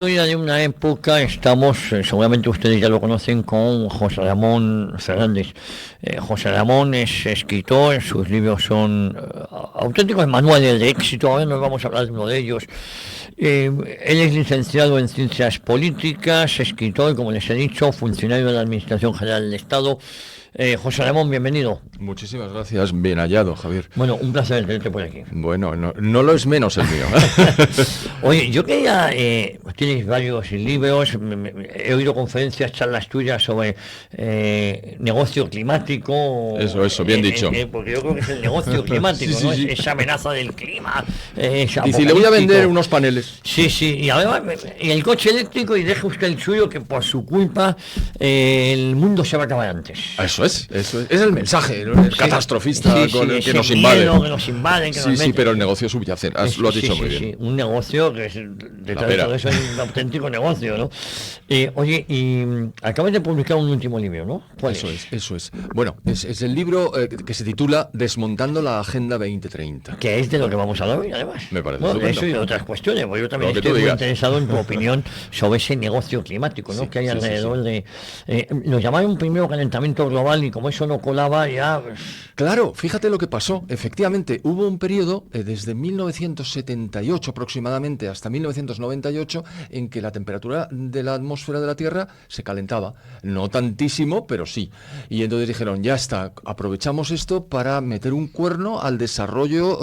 historia de una época, estamos, seguramente ustedes ya lo conocen, con José Ramón Fernández. José Ramón es escritor, sus libros son auténticos manuales de éxito, ahora nos vamos a hablar de uno de ellos. Él es licenciado en Ciencias Políticas, escritor, como les he dicho, funcionario de la Administración General del Estado. José Ramón, bienvenido. Muchísimas gracias, bien hallado, Javier. Bueno, un placer tenerte por aquí. Bueno, no lo es menos el mío. Oye, yo quería, tienes varios libros, he oído conferencias, charlas tuyas sobre negocio climático. Eso, bien dicho. Porque yo creo que es el negocio climático, sí, ¿no? sí. Esa amenaza del clima. Y si le voy a vender unos paneles. Sí, y además, y el coche eléctrico, y deje usted el suyo, que por su culpa el mundo se va a acabar antes. Eso es el mensaje catastrofista que nos invade. Que nos invaden, que nos meten. Sí, pero el negocio subyace, lo has dicho muy bien. Sí, un negocio que es, detrás de todo eso es un auténtico negocio, ¿no? Oye, y acabas de publicar un último libro, ¿no? Eso es. Bueno, es el libro que se titula Desmontando la Agenda 2030. Que es de lo que vamos a hablar hoy, además. Me parece de eso y de otras cuestiones, porque yo también estoy muy interesado en tu opinión sobre ese negocio climático, ¿no? Que hay alrededor de... nos llamaron primero calentamiento global y como eso no colaba ya... Claro, fíjate lo que pasó. Efectivamente, hubo un periodo desde 1978 aproximadamente hasta 1998 en que la temperatura de la atmósfera de la Tierra se calentaba. No tantísimo, pero sí. Y entonces dijeron, ya está, aprovechamos esto para meter un cuerno al desarrollo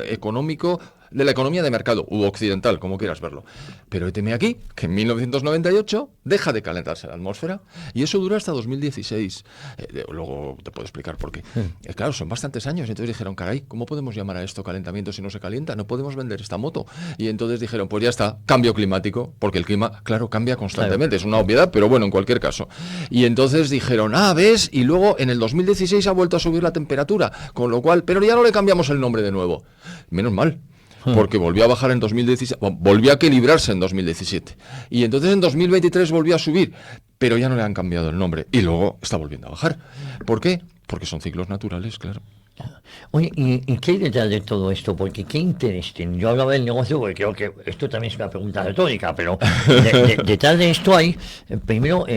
económico de la economía de mercado, u occidental, como quieras verlo. Pero héteme aquí, que en 1998 deja de calentarse la atmósfera, y eso dura hasta 2016. Luego te puedo explicar por qué. Claro, son bastantes años, entonces dijeron, caray, ¿cómo podemos llamar a esto calentamiento si no se calienta? No podemos vender esta moto. Y entonces dijeron, pues ya está, cambio climático, porque el clima, claro, cambia constantemente, es una obviedad, pero bueno, en cualquier caso. Y entonces dijeron, ¿ves? Y luego en el 2016 ha vuelto a subir la temperatura, con lo cual, pero ya no le cambiamos el nombre de nuevo. Menos mal. Porque volvió a bajar en 2017, volvió a equilibrarse en 2017. Y entonces en 2023 volvió a subir, pero ya no le han cambiado el nombre. Y luego está volviendo a bajar. ¿Por qué? Porque son ciclos naturales, claro. Oye, ¿y qué hay detrás de todo esto? Porque ¿qué interés tiene? Yo hablaba del negocio porque creo que esto también es una pregunta retórica, pero detrás de esto hay, primero,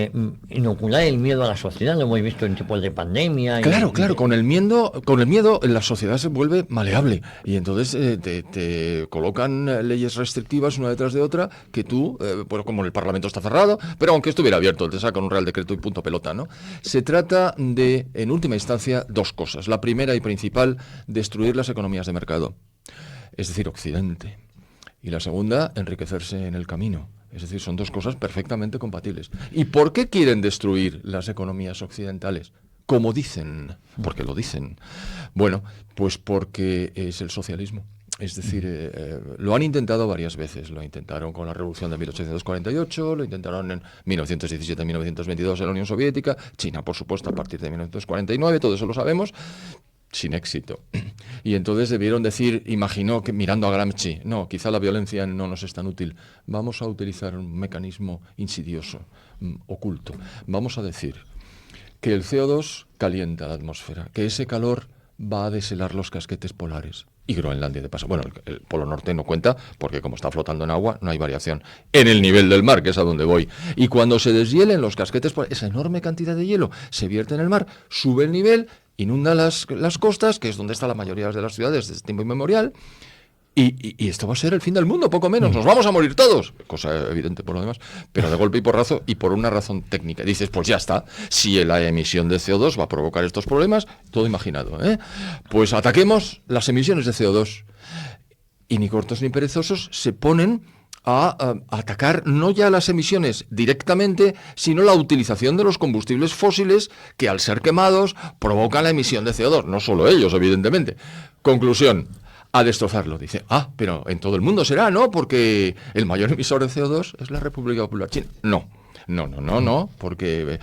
inocular el miedo a la sociedad, lo hemos visto en tiempos de pandemia. Claro, con el miedo la sociedad se vuelve maleable y entonces te colocan leyes restrictivas una detrás de otra que tú, pues como el Parlamento está cerrado, pero aunque estuviera abierto, te sacan un Real Decreto y punto pelota, ¿no? Se trata de, en última instancia, dos cosas. La primera y principal, destruir las economías de mercado, es decir, Occidente. Y la segunda, enriquecerse en el camino. Es decir, son dos cosas perfectamente compatibles. ¿Y por qué quieren destruir las economías occidentales? Como dicen, porque lo dicen. Bueno, pues porque es el socialismo. Es decir, lo han intentado varias veces. Lo intentaron con la Revolución de 1848, lo intentaron en 1917-1922 en la Unión Soviética, China, por supuesto, a partir de 1949, todo eso lo sabemos, sin éxito. Y entonces debieron decir, imaginó que mirando a Gramsci, no, quizá la violencia no nos es tan útil, vamos a utilizar un mecanismo insidioso, oculto. Vamos a decir que el CO2 calienta la atmósfera, que ese calor va a deshelar los casquetes polares. Y Groenlandia de paso. Bueno, el Polo Norte no cuenta porque como está flotando en agua no hay variación en el nivel del mar, que es a donde voy. Y cuando se deshielen los casquetes polares, esa enorme cantidad de hielo se vierte en el mar, sube el nivel, inunda las costas, que es donde está la mayoría de las ciudades desde tiempo inmemorial, y esto va a ser el fin del mundo, poco menos. Nos vamos a morir todos, cosa evidente por lo demás, pero de golpe y porrazo y por una razón técnica. Dices, pues ya está, si la emisión de CO2 va a provocar estos problemas, todo imaginado, pues ataquemos las emisiones de CO2. Y ni cortos ni perezosos se ponen a atacar no ya las emisiones directamente, sino la utilización de los combustibles fósiles que al ser quemados provocan la emisión de CO2. No solo ellos, evidentemente. Conclusión, a destrozarlo. Dice, pero en todo el mundo será, ¿no? Porque el mayor emisor de CO2 es la República Popular China. No, porque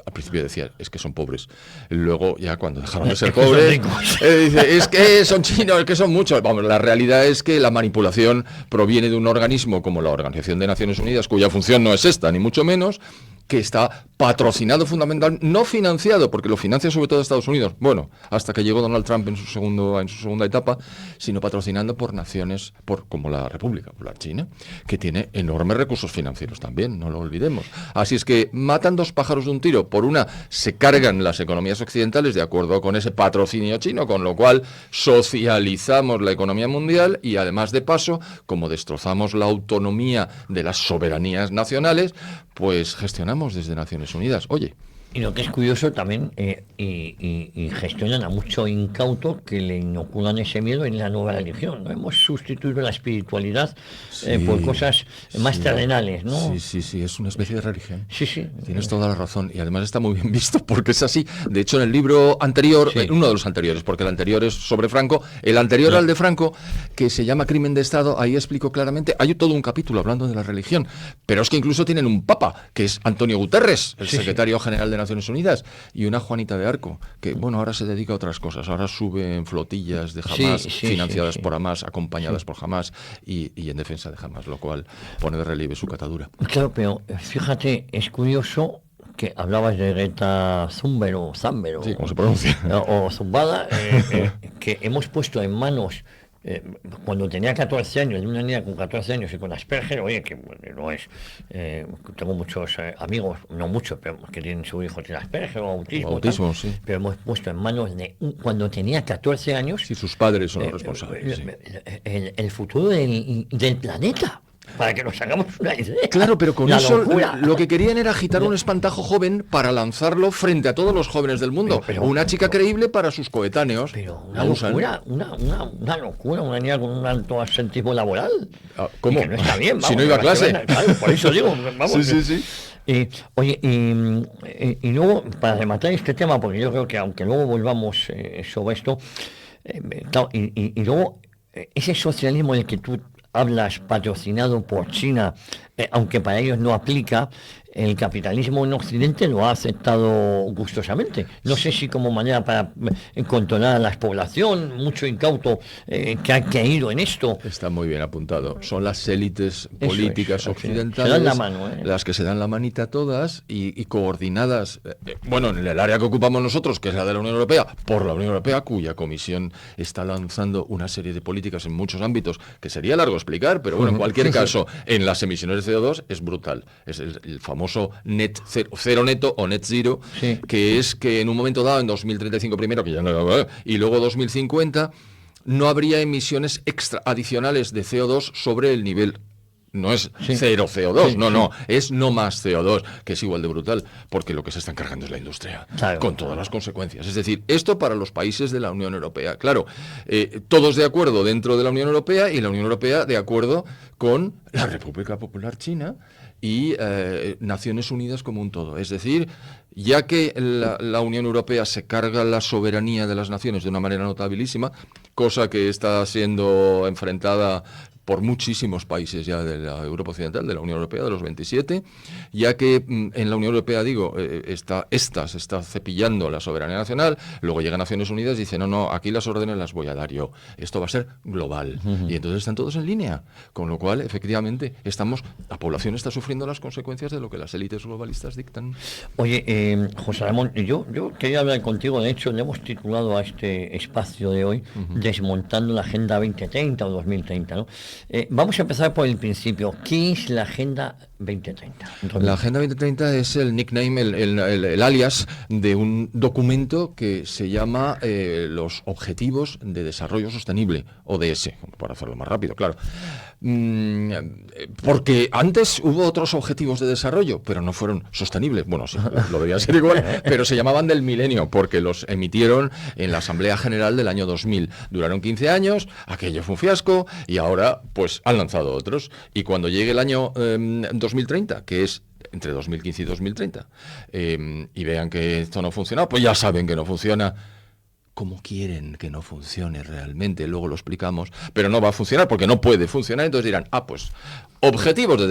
al principio decía, es que son pobres. Luego, ya cuando dejaron de ser pobres, dice, es que son chinos, es que son muchos. Vamos, la realidad es que la manipulación proviene de un organismo como la Organización de Naciones Unidas, cuya función no es esta, ni mucho menos, que está patrocinado fundamentalmente, no financiado, porque lo financia sobre todo Estados Unidos, bueno, hasta que llegó Donald Trump en su segunda etapa, sino patrocinando por naciones como la República Popular China, que tiene enormes recursos financieros también, no lo olvidemos. Así es que matan dos pájaros de un tiro. Por una, se cargan las economías occidentales de acuerdo con ese patrocinio chino, con lo cual socializamos la economía mundial y además de paso, como destrozamos la autonomía de las soberanías nacionales, pues gestionamos desde Naciones Unidas. Oye. Y lo que es curioso también, y gestionan a mucho incauto que le inoculan ese miedo en la nueva religión, ¿no? Hemos sustituido la espiritualidad por cosas más terrenales, ¿no? Sí, es una especie de religión. Sí. Tienes toda la razón, y además está muy bien visto porque es así. De hecho, en el libro anterior, uno de los anteriores, porque el anterior es sobre Franco, el anterior al de Franco, que se llama Crimen de Estado, ahí explico claramente, hay todo un capítulo hablando de la religión, pero es que incluso tienen un papa, que es Antonio Guterres, el secretario general de Naciones Unidas, y una Juanita de Arco, que bueno, ahora se dedica a otras cosas, ahora sube en flotillas de Hamás, financiadas por Hamás, acompañadas por Hamás y en defensa de Hamás, lo cual pone de relieve su catadura. Claro, pero fíjate, es curioso que hablabas de Greta Thunberg o Thunberg, sí, ¿cómo se pronuncia? O Zumbada, que hemos puesto en manos, cuando tenía 14 años, de una niña con 14 años y con Asperger, oye, que no es, tengo muchos amigos, no muchos, pero que tienen su hijo tiene Asperger o autismo, tal, sí. pero hemos puesto en manos de, cuando tenía 14 años... Sí, sus padres son los responsables. El futuro del planeta. Para que nos hagamos una idea. Claro, pero con eso locura. Lo que querían era agitar un espantajo joven para lanzarlo frente a todos los jóvenes del mundo. Una chica creíble para sus coetáneos. Pero una locura, una locura, una niña con un alto asentismo laboral. ¿Cómo? Que no está bien, vamos, si no iba a clase. Claro, por eso digo, vamos. Sí. Oye, y luego, para rematar este tema, porque yo creo que aunque luego volvamos sobre esto, claro, y luego, ese socialismo del que tú hablas, patrocinado por China, aunque para ellos no aplica, el capitalismo en Occidente lo ha aceptado gustosamente. No sé si como manera para controlar a la población, mucho incauto que ha caído en esto. Está muy bien apuntado. Son las élites políticas occidentales se dan la mano, las que se dan la manita todas y coordinadas, bueno, en el área que ocupamos nosotros, que es la de la Unión Europea, por la Unión Europea, cuya comisión está lanzando una serie de políticas en muchos ámbitos, que sería largo explicar, pero bueno, en cualquier caso, en las emisiones de CO2 es brutal. Es el famoso net cero neto o net zero, que es que en un momento dado, en 2035 primero, que ya no, y luego 2050, no habría emisiones extra adicionales de CO2 sobre el nivel. No es cero CO2, no, es no más CO2, que es igual de brutal, porque lo que se está encargando es la industria, con todas las consecuencias. Es decir, esto para los países de la Unión Europea. Claro, todos de acuerdo dentro de la Unión Europea y la Unión Europea de acuerdo con la República Popular China y Naciones Unidas como un todo. Es decir, ya que la Unión Europea se carga la soberanía de las naciones de una manera notabilísima, cosa que está siendo enfrentada por muchísimos países ya de la Europa Occidental, de la Unión Europea, de los 27, ya que en la Unión Europea, se está cepillando la soberanía nacional, luego llega Naciones Unidas y dice, no, aquí las órdenes las voy a dar yo, esto va a ser global. Y entonces están todos en línea, con lo cual, efectivamente, la población está sufriendo las consecuencias de lo que las élites globalistas dictan. Oye, José Ramón, yo quería hablar contigo, de hecho, le hemos titulado a este espacio de hoy, Desmontando la Agenda 2030 o 2030, ¿no? Vamos a empezar por el principio. ¿Qué es la Agenda 2030? La Agenda 2030 es el nickname, el alias de un documento que se llama los Objetivos de Desarrollo Sostenible, ODS, para hacerlo más rápido, claro. Porque antes hubo otros objetivos de desarrollo, pero no fueron sostenibles. Bueno, sí, lo debía ser igual, pero se llamaban del milenio, porque los emitieron en la Asamblea General del año 2000. Duraron 15 años, aquello fue un fiasco, y ahora pues han lanzado otros. Y cuando llegue el año 2030, que es entre 2015 y 2030, y vean que esto no funciona, pues ya saben que no funciona. Como quieren que no funcione realmente, luego lo explicamos, pero no va a funcionar porque no puede funcionar, entonces dirán, pues objetivos de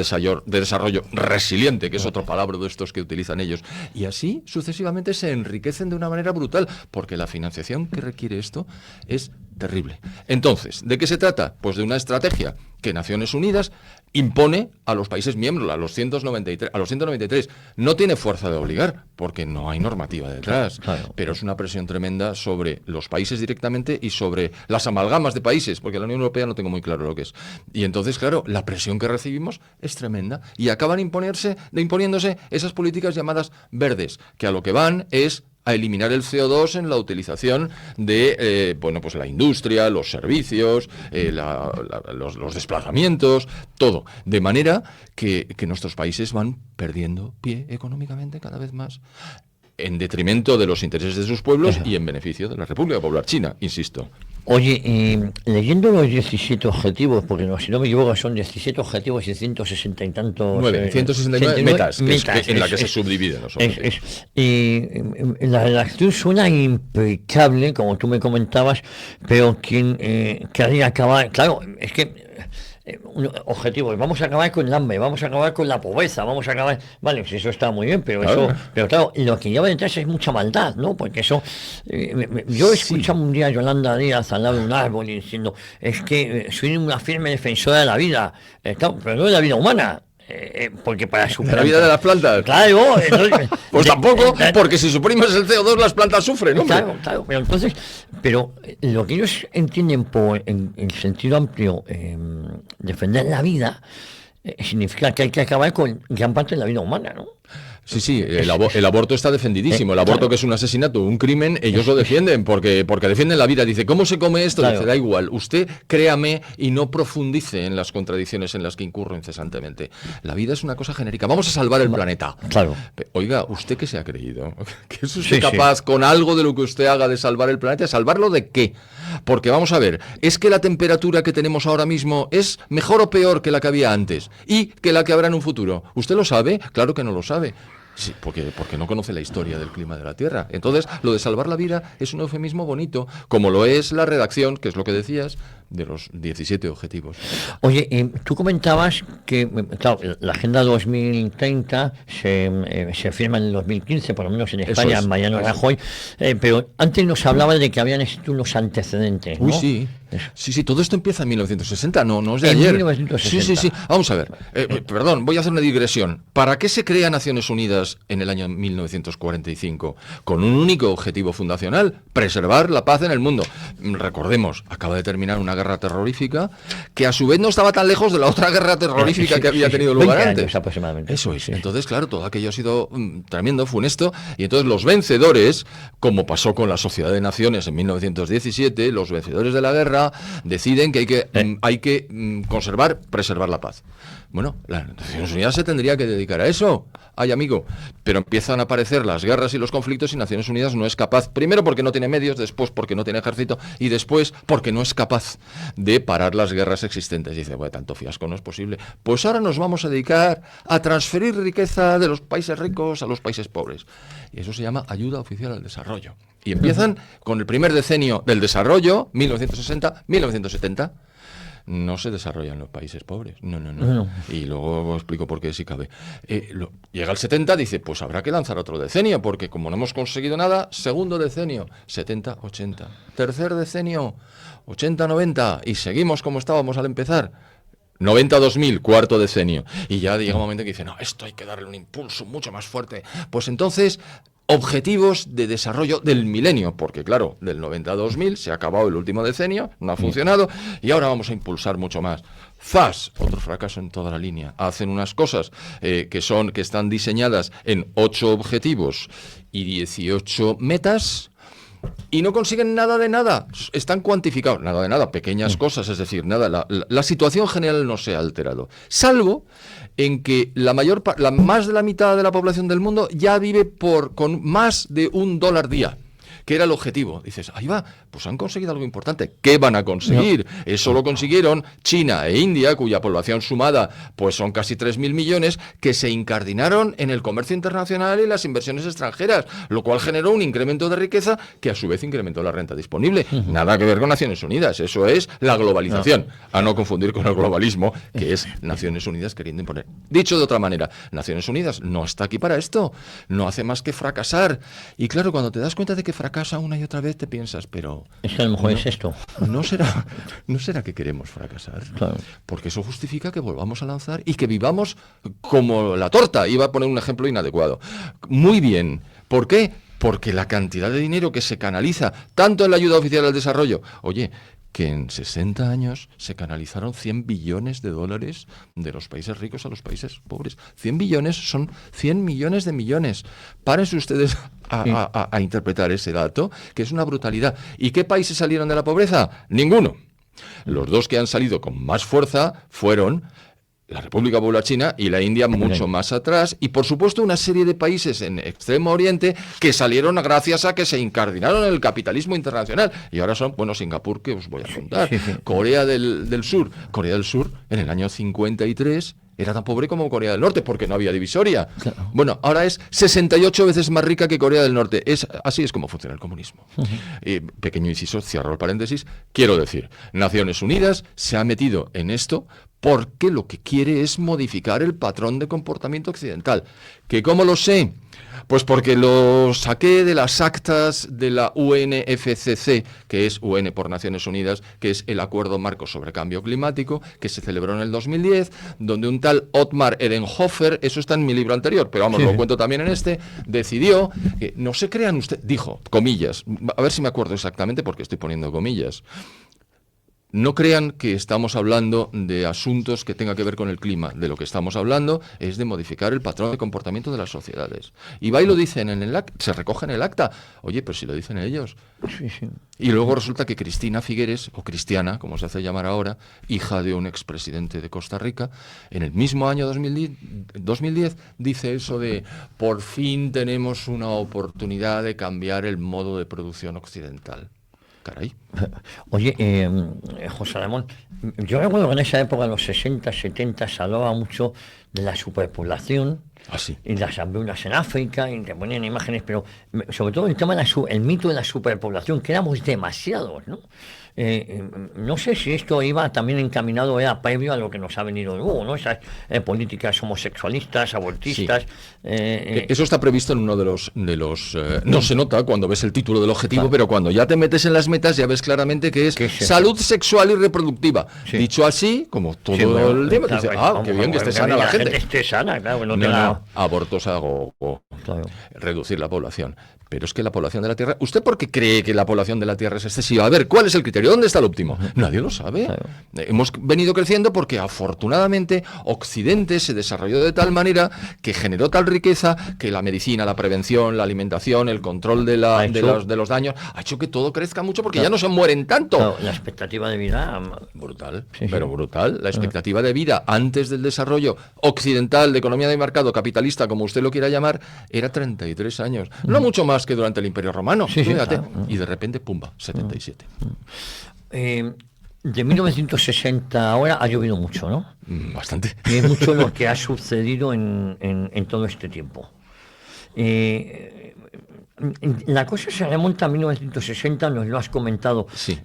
desarrollo resiliente, que es otro palabra de estos que utilizan ellos. Y así sucesivamente se enriquecen de una manera brutal, porque la financiación que requiere esto es terrible. Entonces, ¿de qué se trata? Pues de una estrategia que Naciones Unidas impone a los países miembros, a los 193. No tiene fuerza de obligar, porque no hay normativa detrás. Claro. Pero es una presión tremenda sobre los países directamente y sobre las amalgamas de países, porque la Unión Europea no tengo muy claro lo que es. Y entonces, claro, la presión que recibimos es tremenda y acaban imponiéndose esas políticas llamadas verdes, que a lo que van es a eliminar el CO2 en la utilización de pues la industria, los servicios, los desplazamientos, todo. De manera que nuestros países van perdiendo pie económicamente cada vez más, en detrimento de los intereses de sus pueblos y en beneficio de la República Popular China, insisto. Oye, leyendo los 17 objetivos, porque si no me equivoco son 17 objetivos y 160 y tantos... 169 metas, en la que se subdividen los objetivos. La redacción suena impecable, como tú me comentabas, pero quien querría acabar... Claro, es que... objetivos, vamos a acabar con el hambre, vamos a acabar con la pobreza, vamos a acabar, vale, pues eso está muy bien, pero claro, lo que lleva detrás es mucha maldad, ¿no? Porque eso, yo escuchaba un día a Yolanda Díaz al lado de un árbol y diciendo, es que soy una firme defensora de la vida, claro, pero no de la vida humana. Porque para ¿De la vida de las plantas? Claro. Pues tampoco, porque si suprimes el CO2 las plantas sufren, ¿no? Claro, pero lo que ellos entienden en sentido amplio, defender la vida, significa que hay que acabar con gran parte de la vida humana, ¿no? Sí, el aborto está defendidísimo. El aborto, que es un asesinato, un crimen, ellos lo defienden porque defienden la vida. Dice, ¿cómo se come esto? Claro. Dice, da igual, usted créame y no profundice en las contradicciones en las que incurro incesantemente. La vida es una cosa genérica. Vamos a salvar el planeta. Claro. Oiga, ¿usted qué se ha creído? ¿Que es usted capaz con algo de lo que usted haga de salvar el planeta? ¿Salvarlo de qué? Porque vamos a ver, ¿es que la temperatura que tenemos ahora mismo es mejor o peor que la que había antes? ¿Y que la que habrá en un futuro? ¿Usted lo sabe? Claro que no lo sabe. Sí, porque no conoce la historia del clima de la Tierra. Entonces, lo de salvar la vida es un eufemismo bonito, como lo es la redacción, que es lo que decías, de los 17 objetivos. Oye, tú comentabas que, claro, la Agenda 2030 se firma en el 2015, por lo menos en España, en Mariano Rajoy, pero antes nos hablaba de que habían existido unos antecedentes, ¿no? Uy, sí, todo esto empieza en 1960, no es de ayer. 1960. Sí, vamos a ver, perdón, voy a hacer una digresión. ¿Para qué se crea Naciones Unidas en el año 1945? Con un único objetivo fundacional: preservar la paz en el mundo. Recordemos, acaba de terminar una guerra terrorífica que a su vez no estaba tan lejos de la otra guerra terrorífica que había tenido lugar antes. Aproximadamente. Eso es. Entonces, claro, todo aquello ha sido tremendo, funesto, y entonces los vencedores, como pasó con la Sociedad de Naciones en 1917, los vencedores de la guerra deciden que hay que preservar la paz. Bueno, las Naciones Unidas se tendría que dedicar a eso. Ay, amigo, pero empiezan a aparecer las guerras y los conflictos y Naciones Unidas no es capaz, primero porque no tiene medios, después porque no tiene ejército y después porque no es capaz de parar las guerras existentes. Y dice, bueno, tanto fiasco no es posible. Pues ahora nos vamos a dedicar a transferir riqueza de los países ricos a los países pobres. Y eso se llama ayuda oficial al desarrollo. Y empiezan con el primer decenio del desarrollo, 1960-1970. No se desarrollan los países pobres, no. Y luego os explico por qué, si cabe. Llega el 70, dice, pues habrá que lanzar otro decenio, porque como no hemos conseguido nada, segundo decenio, 70-80. Tercer decenio, 80-90, y seguimos como estábamos al empezar. 90-2000, cuarto decenio. Y ya llega un momento que dice, no, esto hay que darle un impulso mucho más fuerte. Pues entonces, objetivos de desarrollo del milenio, porque claro, del 90 a 2000 se ha acabado el último decenio, no ha funcionado, y ahora vamos a impulsar mucho más. ¡Zas! Otro fracaso en toda la línea. Hacen unas cosas que están diseñadas en 8 objetivos y 18 metas, y no consiguen nada de nada. Están cuantificados, nada de nada, pequeñas cosas, es decir, nada. La situación general no se ha alterado, salvo en que más de la mitad de la población del mundo ya vive con más de $1 día. ¿Qué era el objetivo? Dices, ahí va, pues han conseguido algo importante. ¿Qué van a conseguir? No. Eso lo consiguieron China e India, cuya población sumada pues son casi 3.000 millones, que se incardinaron en el comercio internacional y las inversiones extranjeras, lo cual generó un incremento de riqueza que a su vez incrementó la renta disponible. Nada que ver con Naciones Unidas, eso es la globalización, a no confundir con el globalismo, que es Naciones Unidas queriendo imponer. Dicho de otra manera, Naciones Unidas no está aquí para esto, no hace más que fracasar. Y claro, cuando te das cuenta de que fracasa una y otra vez, te piensas, pero... Es que a lo mejor es esto. ¿No será que queremos fracasar? Claro. Porque eso justifica que volvamos a lanzar y que vivamos como la torta. Iba a poner un ejemplo inadecuado. Muy bien. ¿Por qué? Porque la cantidad de dinero que se canaliza tanto en la ayuda oficial al desarrollo, oye, que en 60 años se canalizaron 100 billones de dólares de los países ricos a los países pobres. 100 billones son 100 millones de millones. Párense ustedes a interpretar ese dato, que es una brutalidad. ¿Y qué países salieron de la pobreza? Ninguno. Los dos que han salido con más fuerza fueron la República Popular China y la India mucho más atrás, y por supuesto una serie de países en Extremo Oriente que salieron gracias a que se incardinaron en el capitalismo internacional, y ahora son, bueno, Singapur, que os voy a contar, Corea del Sur en el año 53 era tan pobre como Corea del Norte, porque no había divisoria. Claro. Bueno, ahora es 68 veces más rica que Corea del Norte. Así es como funciona el comunismo. Pequeño inciso, cierro el paréntesis. Quiero decir, Naciones Unidas se ha metido en esto porque lo que quiere es modificar el patrón de comportamiento occidental. ¿Que cómo lo sé? Pues porque lo saqué de las actas de la UNFCCC, que es UN por Naciones Unidas, que es el Acuerdo Marco sobre Cambio Climático, que se celebró en el 2010, donde un tal Ottmar Edenhofer, eso está en mi libro anterior, pero vamos, lo cuento también en este, decidió que no se crean ustedes, dijo, comillas, a ver si me acuerdo exactamente porque estoy poniendo comillas. No crean que estamos hablando de asuntos que tengan que ver con el clima. De lo que estamos hablando es de modificar el patrón de comportamiento de las sociedades. Y va y lo dicen en el acta, se recoge en el acta. Oye, pues si lo dicen ellos. Sí, sí. Y luego resulta que Cristina Figueres, o Cristiana, como se hace llamar ahora, hija de un expresidente de Costa Rica, en el mismo año 2010 dice eso de por fin tenemos una oportunidad de cambiar el modo de producción occidental. Caray. Oye, José Ramón, yo recuerdo que en esa época, en los 60, 70, se hablaba mucho de la superpoblación y las hambrunas en África, y te ponían imágenes, pero sobre todo el tema el mito de la superpoblación, que éramos demasiados, ¿no? No sé si esto iba también encaminado, era previo a lo que nos ha venido luego, ¿no? Esas políticas homosexualistas, abortistas. Sí. Eso está previsto en uno de los no se nota cuando ves el título del objetivo, pero cuando ya te metes en las metas ya ves claramente que es salud sexual y reproductiva. Sí. Dicho así, como todo el tema, dices, qué bien que esté sana la gente. Esté sana, claro, no, abortos hago reducir la población. Pero es que la población de la Tierra... ¿Usted por qué cree que la población de la Tierra es excesiva? A ver, ¿cuál es el criterio? ¿Dónde está el óptimo? Nadie lo sabe. Claro. Hemos venido creciendo porque afortunadamente Occidente se desarrolló de tal manera que generó tal riqueza que la medicina, la prevención, la alimentación, el control de los daños, ha hecho que todo crezca mucho porque ya no se mueren tanto. Claro, la expectativa de vida... Brutal, pero brutal. La expectativa de vida antes del desarrollo occidental de economía de mercado capitalista, como usted lo quiera llamar, era 33 años. No mucho más que durante el Imperio Romano, fíjate, claro. Y de repente, pumba, 77. De 1960 ahora ha llovido mucho, ¿no? Bastante. Y es mucho lo que ha sucedido en todo este tiempo. La cosa se remonta a 1960, nos lo has comentado. Sí.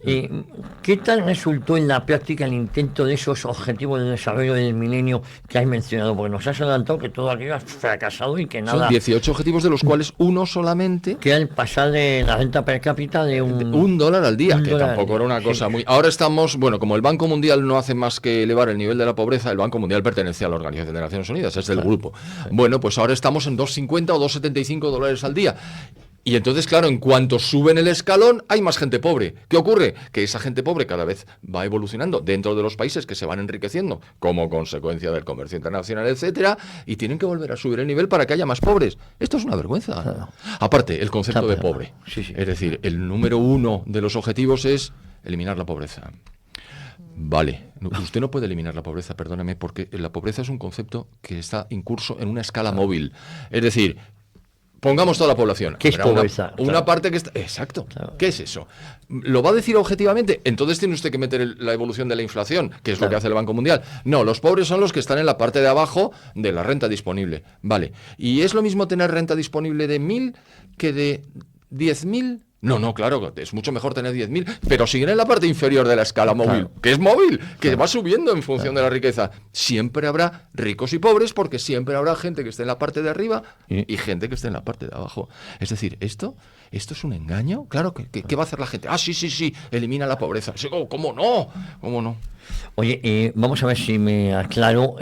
¿Qué tal resultó en la práctica el intento de esos objetivos de desarrollo del milenio que has mencionado? Porque nos has adelantado que todo aquello ha fracasado y que nada... Son 18 objetivos, de los cuales uno solamente... Que el pasar de la renta per cápita de $1 al día, que tampoco era una cosa muy... Ahora estamos, bueno, como el Banco Mundial no hace más que elevar el nivel de la pobreza, el Banco Mundial pertenece a la Organización de Naciones Unidas, es del grupo. Bueno, pues ahora estamos en $2.50 o $2.75 al día. Y entonces, claro, en cuanto suben el escalón, hay más gente pobre. ¿Qué ocurre? Que esa gente pobre cada vez va evolucionando dentro de los países que se van enriqueciendo como consecuencia del comercio internacional, etcétera, y tienen que volver a subir el nivel para que haya más pobres. Esto es una vergüenza. Claro. Aparte, el concepto de pobre. Sí. Es decir, el número 1 de los objetivos es eliminar la pobreza. Vale, usted no puede eliminar la pobreza, perdóname, porque la pobreza es un concepto que está incurso en una escala móvil. Es decir, Pongamos toda la población. ¿Qué es Habrá pobreza? Una Claro. parte que está... Exacto. Claro. ¿Qué es eso? ¿Lo va a decir objetivamente? Entonces tiene usted que meter la evolución de la inflación, que es lo Claro. que hace el Banco Mundial. No, los pobres son los que están en la parte de abajo de la renta disponible. Vale. ¿Y es lo mismo tener renta disponible de 1.000 que de 10.000? No, claro, es mucho mejor tener 10.000, pero siguen en la parte inferior de la escala móvil, Claro. que es móvil, que va subiendo en función de la riqueza. Siempre habrá ricos y pobres, porque siempre habrá gente que esté en la parte de arriba y gente que esté en la parte de abajo. Es decir, ¿esto es un engaño? Claro, ¿qué va a hacer la gente? Sí, elimina la pobreza. Sí, ¿cómo no? ¿Cómo no? Oye, vamos a ver si me aclaro.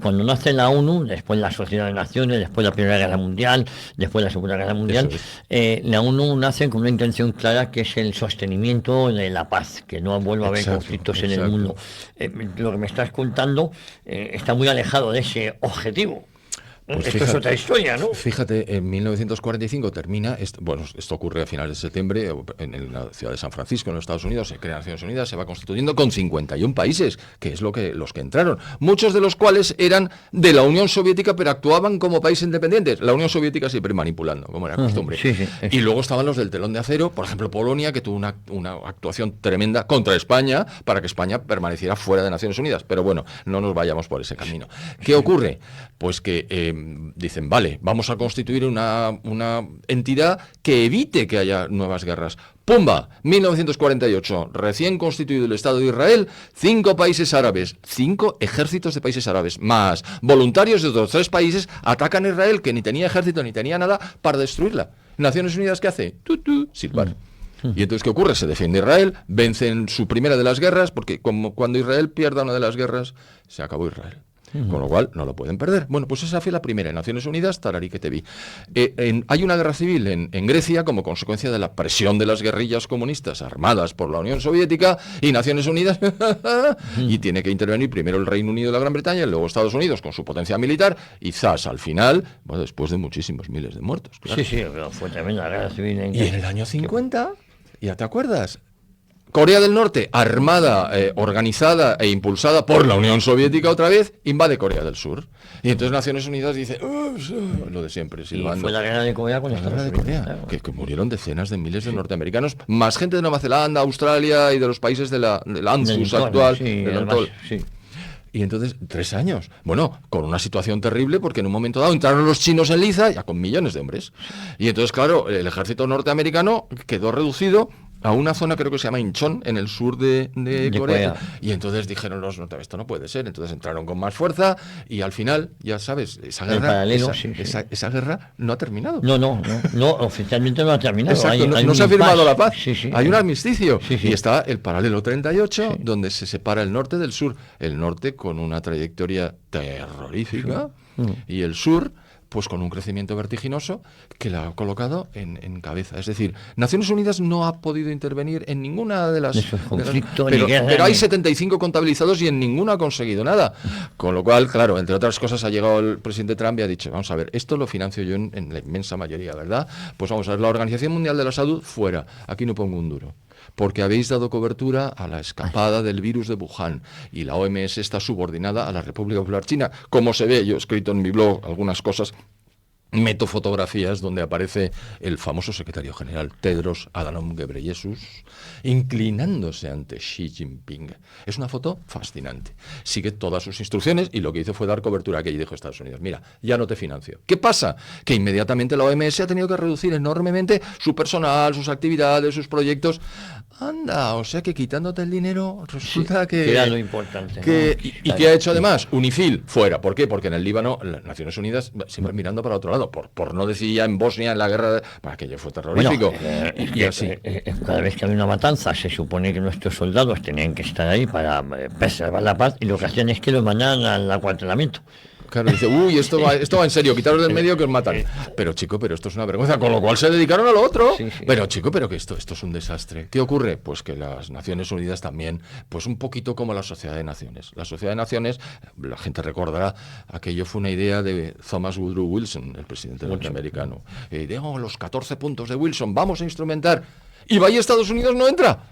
Cuando nace la ONU, después la Sociedad de Naciones, después la Primera Guerra Mundial, después la Segunda Guerra Mundial, la ONU nace con una intención clara que es el sostenimiento de la paz, que no vuelva a haber Exacto, conflictos en el exacto. mundo. Lo que me estás contando está muy alejado de ese objetivo. Pues Esto es otra historia, ¿no? Fíjate, en 1945 termina, esto ocurre a finales de septiembre en la ciudad de San Francisco, en los Estados Unidos, se crea Naciones Unidas, se va constituyendo con 51 países, que es los que entraron, muchos de los cuales eran de la Unión Soviética, pero actuaban como países independientes. La Unión Soviética siempre manipulando, como era costumbre. Sí. Y luego estaban los del telón de acero, por ejemplo, Polonia, que tuvo una actuación tremenda contra España para que España permaneciera fuera de Naciones Unidas. Pero bueno, no nos vayamos por ese camino. ¿Qué ocurre? Pues que dicen, vale, vamos a constituir una entidad que evite que haya nuevas guerras. ¡Pumba! 1948, recién constituido el Estado de Israel, 5 países árabes, 5 ejércitos de países árabes, más voluntarios de otros 3 países atacan a Israel, que ni tenía ejército ni tenía nada, para destruirla. ¿Naciones Unidas qué hace? Silbar. Y entonces, ¿qué ocurre? Se defiende Israel, vence en su primera de las guerras, porque como cuando Israel pierda una de las guerras, se acabó Israel. Con lo cual, no lo pueden perder. Bueno, pues esa fue la primera. En Naciones Unidas, tararí que te vi. Hay una guerra civil en Grecia como consecuencia de la presión de las guerrillas comunistas armadas por la Unión Soviética y Naciones Unidas. Y tiene que intervenir primero el Reino Unido y la Gran Bretaña, y luego Estados Unidos con su potencia militar. Y zas, al final, bueno, después de muchísimos miles de muertos. Claro. Sí, pero fue tremenda la guerra civil en Y en el año 50, ¿ya te acuerdas? Corea del Norte, armada, organizada e impulsada por la Unión Soviética otra vez, invade Corea del Sur. Y entonces Naciones Unidas dice, lo de siempre, Y silbando. fue la guerra de Corea con La Estados guerra de Unidos. Corea, Claro. que murieron decenas de miles de norteamericanos, más gente de Nueva Zelanda, Australia y de los países del Del ANZUS entorno, actual. sí, del además, entorno. sí. Y entonces, 3 años. Bueno, con una situación terrible, porque en un momento dado entraron los chinos en liza, ya con millones de hombres. Y entonces, claro, el ejército norteamericano quedó reducido a una zona, creo que se llama Incheon, en el sur de Corea. Y entonces dijeron los norteamericanos, esto no puede ser. Entonces entraron con más fuerza y al final, ya sabes, esa guerra, paralelo, esa guerra no ha terminado. No, oficialmente no ha terminado. Exacto, Hay no un se ha firmado la paz. Sí, Hay un armisticio. Sí. Y está el paralelo 38, donde se separa el norte del sur. El norte con una trayectoria terrorífica y el sur pues con un crecimiento vertiginoso que la ha colocado en cabeza. Es decir, Naciones Unidas no ha podido intervenir en ninguna de las... pero hay 75 contabilizados y en ninguna ha conseguido nada. Con lo cual, claro, entre otras cosas ha llegado el presidente Trump y ha dicho, vamos a ver, esto lo financio yo en la inmensa mayoría, ¿verdad? Pues vamos a ver, la Organización Mundial de la Salud, fuera. Aquí no pongo un duro. Porque habéis dado cobertura a la escapada del virus de Wuhan y la OMS está subordinada a la República Popular China. Como se ve, yo he escrito en mi blog algunas cosas, meto fotografías donde aparece el famoso secretario general Tedros Adhanom Ghebreyesus inclinándose ante Xi Jinping. Es una foto fascinante. Sigue todas sus instrucciones y lo que hizo fue dar cobertura a aquello y dijo a Estados Unidos, mira, ya no te financio. ¿Qué pasa? Que inmediatamente la OMS ha tenido que reducir enormemente su personal, sus actividades, sus proyectos. Anda, o sea que quitándote el dinero resulta que... era lo importante. ¿Y qué ha hecho además? UNIFIL, fuera. ¿Por qué? Porque en el Líbano, las Naciones Unidas siempre mirando para otro lado, por no decir ya en Bosnia, en la guerra... aquello fue terrorífico. Y así. Cada vez que había una matanza, se supone que nuestros soldados tenían que estar ahí para preservar la paz, y lo que hacían es que los mandaban al acuartelamiento. Claro, dice, uy, esto va en serio, quitaros del medio que os matan. Pero esto es una vergüenza, con lo cual se dedicaron a lo otro. Sí. Pero que esto es un desastre. ¿Qué ocurre? Pues que las Naciones Unidas también, pues un poquito como la Sociedad de Naciones. La Sociedad de Naciones, la gente recordará, aquello fue una idea de Thomas Woodrow Wilson, el presidente norteamericano. Los 14 puntos de Wilson, vamos a instrumentar. Y vaya, Estados Unidos no entra.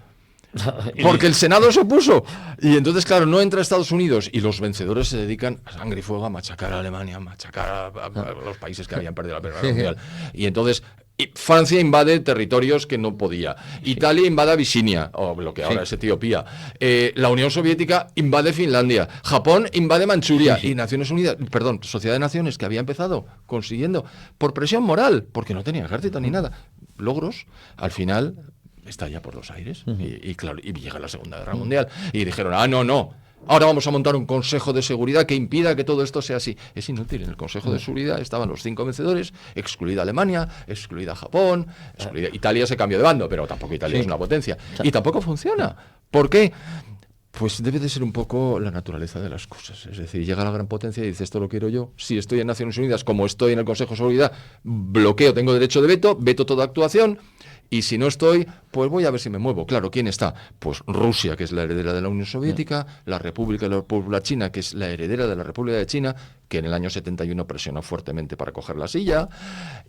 Porque el Senado se opuso. Y entonces, claro, no entra Estados Unidos y los vencedores se dedican a sangre y fuego a machacar a Alemania, a machacar a los países que habían perdido la Primera Guerra Mundial. Y entonces Francia invade territorios que no podía. Italia invade Abisinia, o lo que ahora es Etiopía. La Unión Soviética invade Finlandia. Japón invade Manchuria. Y Naciones Unidas, perdón, Sociedad de Naciones, que había empezado consiguiendo por presión moral, porque no tenía ejército ni nada, logros, al final estalla por los aires. Y claro, y llega la Segunda Guerra Mundial. Y dijeron, no. Ahora vamos a montar un Consejo de Seguridad que impida que todo esto sea así. Es inútil. En el Consejo de Seguridad estaban los 5 vencedores, excluida Alemania, excluida Japón, excluida Italia. Se cambió de bando, pero tampoco Italia es una potencia. Y tampoco funciona. ¿Por qué? Pues debe de ser un poco la naturaleza de las cosas. Es decir, llega la gran potencia y dice, esto lo quiero yo. Si estoy en Naciones Unidas, como estoy en el Consejo de Seguridad, bloqueo, tengo derecho de veto toda actuación. Y si no estoy, pues voy a ver si me muevo. Claro, ¿quién está? Pues Rusia, que es la heredera de la Unión Soviética, la República de la República China, que es la heredera de la República de China, que en el año 71 presionó fuertemente para coger la silla,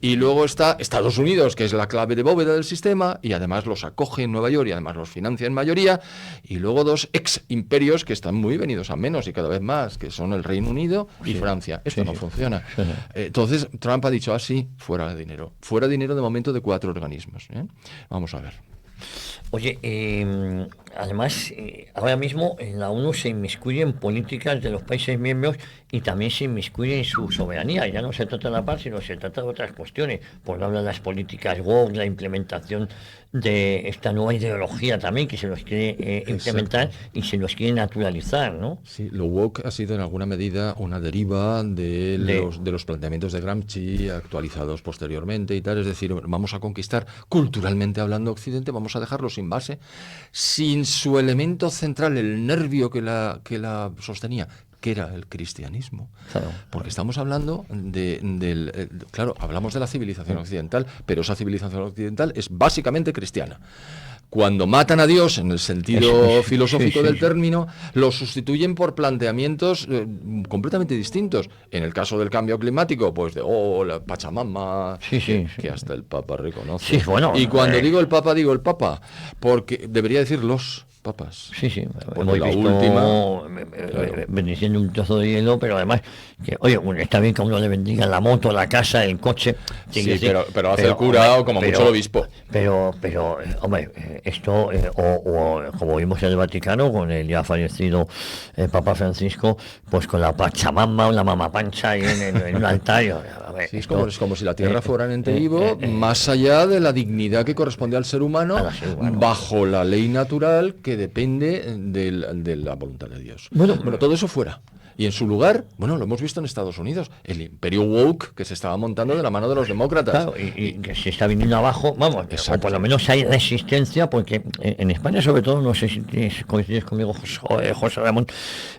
y luego está Estados Unidos, que es la clave de bóveda del sistema, y además los acoge en Nueva York, y además los financia en mayoría, y luego dos ex imperios que están muy venidos a menos y cada vez más, que son el Reino Unido y Francia. Esto no funciona. Entonces, Trump ha dicho, sí, fuera dinero. Fuera dinero de momento de 4 organismos. Vamos a ver. Oye, además, ahora mismo la ONU se inmiscuye en políticas de los países miembros y también se inmiscuye en su soberanía. Ya no se trata de la paz, sino se trata de otras cuestiones. Por no hablar de las políticas woke, la implementación de esta nueva ideología también, que se los quiere implementar y se los quiere naturalizar, ¿no? Sí, lo woke ha sido en alguna medida una deriva de los planteamientos de Gramsci actualizados posteriormente y tal. Es decir, vamos a conquistar culturalmente hablando Occidente, vamos a dejarlo sin base, sin su elemento central, el nervio que la sostenía, que era el cristianismo. Claro. Porque estamos hablando claro, hablamos de la civilización occidental, pero esa civilización occidental es básicamente cristiana. Cuando matan a Dios, en el sentido filosófico del término, lo sustituyen por planteamientos completamente distintos. En el caso del cambio climático, pues de, la Pachamama, que hasta el Papa reconoce. Y cuando digo el Papa, porque debería decir los papas. Hemos la última bendiciendo un trozo de hielo, pero además que, oye, está bien que a uno le bendiga la moto, la casa, el coche. Pero hace el cura o como mucho el obispo. Pero hombre, esto, o como vimos en el Vaticano, con el ya fallecido Papa Francisco, pues con la Pachamama o la Mamapancha ahí en un altar. Es como si la tierra fuera un ente vivo, más allá de la dignidad que corresponde al ser humano, bajo la ley natural que depende de la voluntad de Dios. Bueno, todo eso fuera. Y en su lugar, lo hemos visto en Estados Unidos, el imperio woke que se estaba montando de la mano de los demócratas. Claro, y que se está viniendo abajo, o por lo menos hay resistencia, porque en España sobre todo, no sé si coincides conmigo, José Ramón,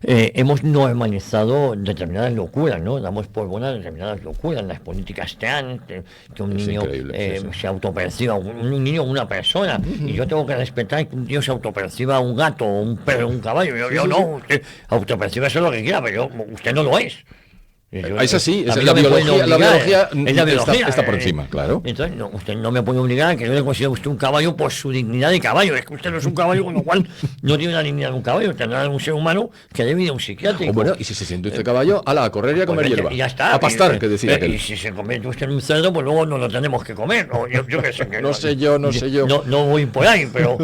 hemos normalizado determinadas locuras, ¿no? Damos por buenas determinadas locuras, las políticas trans, que un niño se autoperciba, un niño o una persona, y yo tengo que respetar que un tío se autoperciba un gato, un perro, un caballo, yo no, usted autoperciba eso lo que quiera, pero usted no lo es. Es así, la biología está por encima, claro. Entonces, usted no me puede obligar a que yo le considere a usted un caballo por su dignidad de caballo. Es que usted no es un caballo, con lo cual no tiene la dignidad de un caballo, tendrá un ser humano que debe ir a un psiquiátrico. Bueno, y si se siente usted caballo, a correr y a comer hierba. Y ya está. A pastar, que decía aquel. Y si se convierte usted en un cerdo, pues luego no lo tenemos que comer. Yo qué sé. No sé yo. No voy por ahí, pero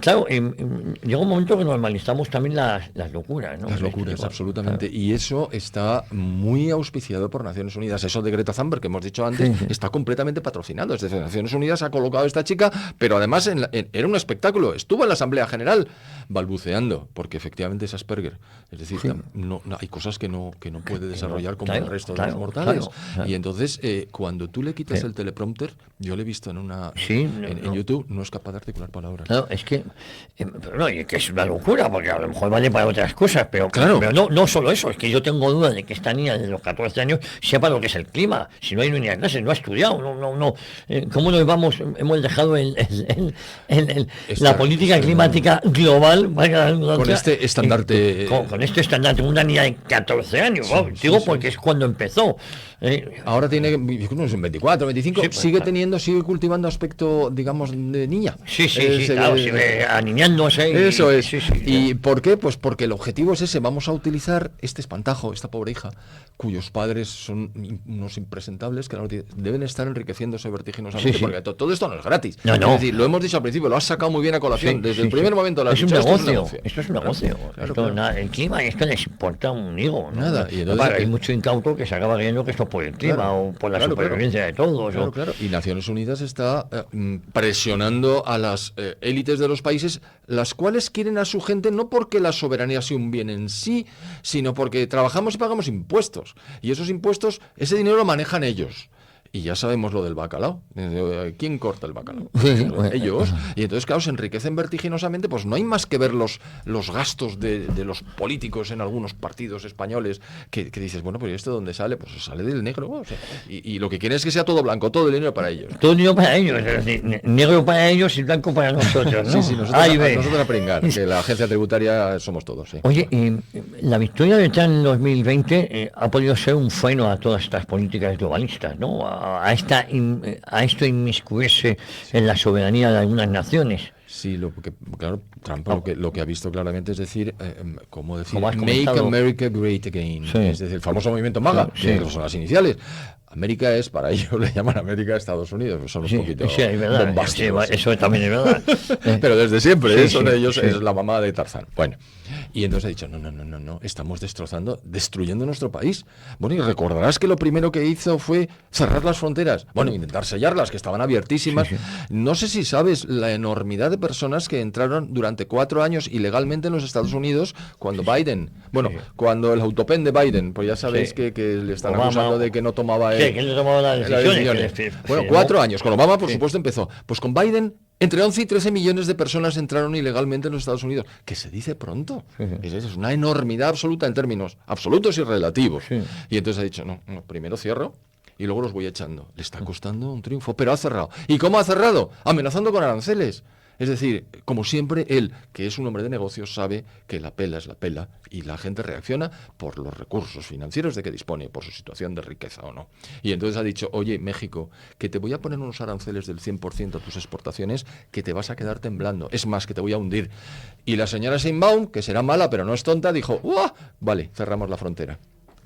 claro, llega un momento que normalizamos también las locuras, ¿no? Las locuras, absolutamente. Claro. Y eso está muy auspiciado por Naciones Unidas. Eso de Greta Thunberg que hemos dicho antes está completamente patrocinado. Es decir, Naciones Unidas ha colocado a esta chica, pero además era un espectáculo. Estuvo en la Asamblea General balbuceando, porque efectivamente es Asperger. Es decir, no, hay cosas que no puede desarrollar como el resto de los mortales. Y entonces, cuando tú le quitas el teleprompter, yo lo he visto en YouTube, no es capaz de articular palabras. Claro, es que que es una locura, porque a lo mejor vale para otras cosas, pero no solo eso, es que yo tengo dudas de que esta niña de los 14 años sepa lo que es el clima, si no hay ni a clases, no ha estudiado, ¿cómo nos hemos dejado la política climática global con este estandarte con este estandarte, una niña de 14 años, digo porque es cuando empezó, Ahora tiene, no sé, 24, 25, Sí, sigue cultivando aspecto, digamos, de niña. Sí, claro, sigue aniñándose. Eso es. Sí, ¿Y por qué? Pues porque el objetivo es ese. Vamos a utilizar este espantajo, esta pobre hija, cuyos padres son unos impresentables que deben estar enriqueciéndose vertiginosamente, porque todo esto no es gratis. No. Es decir, lo hemos dicho al principio, lo has sacado muy bien a colación. Desde el primer momento lo has dicho. Esto es un negocio. Claro. El clima es que les importa un higo, ¿no? Nada. Y entonces, hay mucho incauto que se acaba creyendo que esto es por el clima o por la supervivencia de todos. Claro. Y Naciones Unidas está presionando a las élites de los países, las cuales quieren a su gente no porque la soberanía sea un bien en sí, sino porque trabajamos y pagamos impuestos. Y esos impuestos, ese dinero lo manejan ellos. Y ya sabemos lo del bacalao. ¿Quién corta el bacalao? Ellos. Y entonces, claro, se enriquecen vertiginosamente. Pues no hay más que ver los gastos de los políticos en algunos partidos españoles que dices, bueno, pues ¿y esto dónde sale? Pues sale del negro. O sea, y lo que quieren es que sea todo blanco, todo el dinero para ellos. Todo el dinero para ellos. Es decir, negro para ellos y blanco para nosotros, ¿no? Sí, nosotros a pringar, que la agencia tributaria somos todos, sí. Oye, la victoria de Trump en 2020 ha podido ser un freno a todas estas políticas globalistas, ¿no? A esto inmiscuirse en la soberanía de algunas naciones. Sí, claro, Trump lo que ha visto claramente es decir, ¿cómo decir? Make America Great Again. Sí. Es decir, el famoso movimiento MAGA, que son las iniciales. América es, para ellos le llaman América Estados Unidos, son un poquito bombásticos. Eso también es verdad. Pero desde siempre, ellos es la mamá de Tarzán. Bueno, y entonces ha dicho, no, estamos destruyendo nuestro país. Bueno, y recordarás que lo primero que hizo fue cerrar las fronteras, bueno, intentar sellarlas, que estaban abiertísimas. No sé si sabes la enormidad de personas que entraron durante 4 años ilegalmente en los Estados Unidos cuando Biden, cuando el autopen de Biden, pues ya sabéis que le están acusando de que no tomaba que él tomaba las decisiones. Bueno, 4 años. Con Obama, por supuesto, empezó. Pues con Biden, entre 11 y 13 millones de personas entraron ilegalmente en los Estados Unidos. Que se dice pronto. Es una enormidad absoluta en términos absolutos y relativos. Y entonces ha dicho, no, primero cierro y luego los voy echando. Le está costando un triunfo, pero ha cerrado. ¿Y cómo ha cerrado? Amenazando con aranceles. Es decir, como siempre, él, que es un hombre de negocios, sabe que la pela es la pela y la gente reacciona por los recursos financieros de que dispone, por su situación de riqueza o no. Y entonces ha dicho, oye, México, que te voy a poner unos aranceles del 100% a tus exportaciones que te vas a quedar temblando. Es más, que te voy a hundir. Y la señora Sheinbaum, que será mala pero no es tonta, dijo, ¡uah! Vale, cerramos la frontera.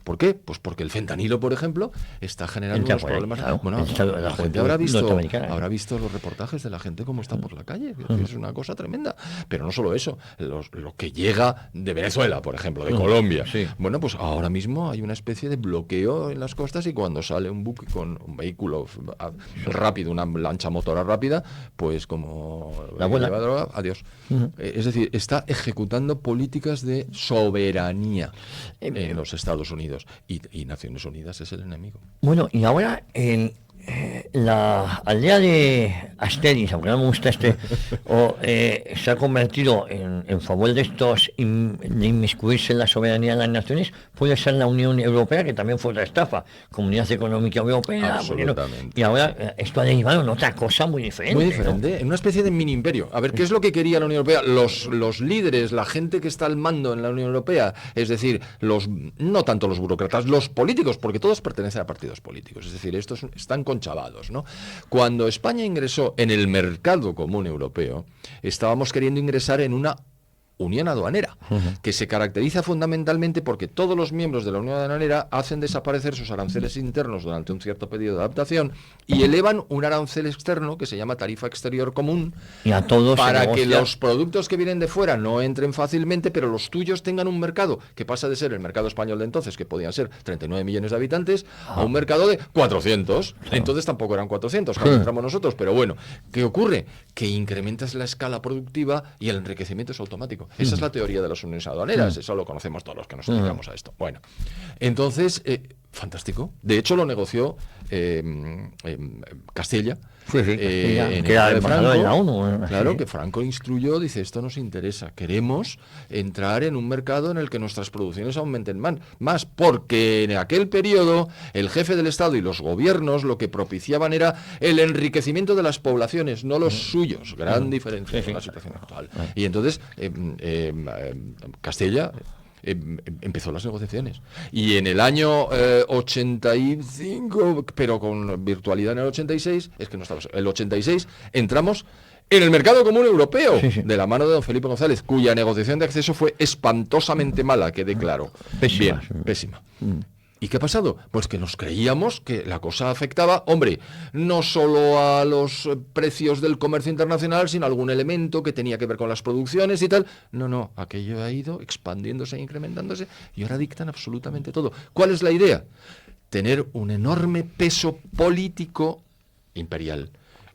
¿Por qué? Pues porque el fentanilo, por ejemplo, está generando unos problemas. Claro, bueno, la gente habrá visto los reportajes de la gente cómo está por la calle. Es una cosa tremenda. Pero no solo eso, lo que llega de Venezuela, por ejemplo, de Colombia. Sí. Bueno, pues ahora mismo hay una especie de bloqueo en las costas y cuando sale un buque con un vehículo rápido, una lancha motora rápida, pues como la buena droga, adiós. Es decir, está ejecutando políticas de soberanía en los Estados Unidos. Y Naciones Unidas es el enemigo. Bueno, y ahora la aldea de Asteris, aunque no me gusta se ha convertido en favor de estos de inmiscuirse en la soberanía de las naciones. Puede ser la Unión Europea, que también fue otra estafa, Comunidad Económica Europea. Absolutamente. Y ahora esto ha derivado en otra cosa muy diferente. Muy diferente, ¿no? En una especie de mini imperio. A ver, ¿qué es lo que quería la Unión Europea? Los líderes, la gente que está al mando en la Unión Europea, es decir, no tanto los burócratas, los políticos, porque todos pertenecen a partidos políticos, es decir, estos están conchavados, ¿no? Cuando España ingresó en el mercado común europeo, estábamos queriendo ingresar en una unión aduanera, que se caracteriza fundamentalmente porque todos los miembros de la unión aduanera hacen desaparecer sus aranceles internos durante un cierto periodo de adaptación y elevan un arancel externo que se llama tarifa exterior común y a todos para que los productos que vienen de fuera no entren fácilmente, pero los tuyos tengan un mercado que pasa de ser el mercado español de entonces, que podían ser 39 millones de habitantes, a un mercado de 400. Entonces tampoco eran 400 cuando entramos nosotros, pero bueno, ¿qué ocurre? Que incrementas la escala productiva y el enriquecimiento es automático. Esa es la teoría de las uniones aduaneras, eso lo conocemos todos los que nos dedicamos a esto. Bueno, entonces, fantástico. De hecho, lo negoció Castella. Que era el embajador de la ONU. Claro, que Franco instruyó, dice, esto nos interesa, queremos entrar en un mercado en el que nuestras producciones aumenten más, porque en aquel periodo el jefe del Estado y los gobiernos lo que propiciaban era el enriquecimiento de las poblaciones, no los suyos. Gran diferencia con la situación actual. Y entonces, Castella empezó las negociaciones. Y en el año 85, pero con virtualidad en el 86, es que no estaba, el 86 entramos en el mercado común europeo, de la mano de don Felipe González, cuya negociación de acceso fue espantosamente mala, quede claro. Pésima. Bien, pésima. ¿Y qué ha pasado? Pues que nos creíamos que la cosa afectaba, hombre, no solo a los precios del comercio internacional, sino a algún elemento que tenía que ver con las producciones y tal. No, aquello ha ido expandiéndose e incrementándose y ahora dictan absolutamente todo. ¿Cuál es la idea? Tener un enorme peso político imperial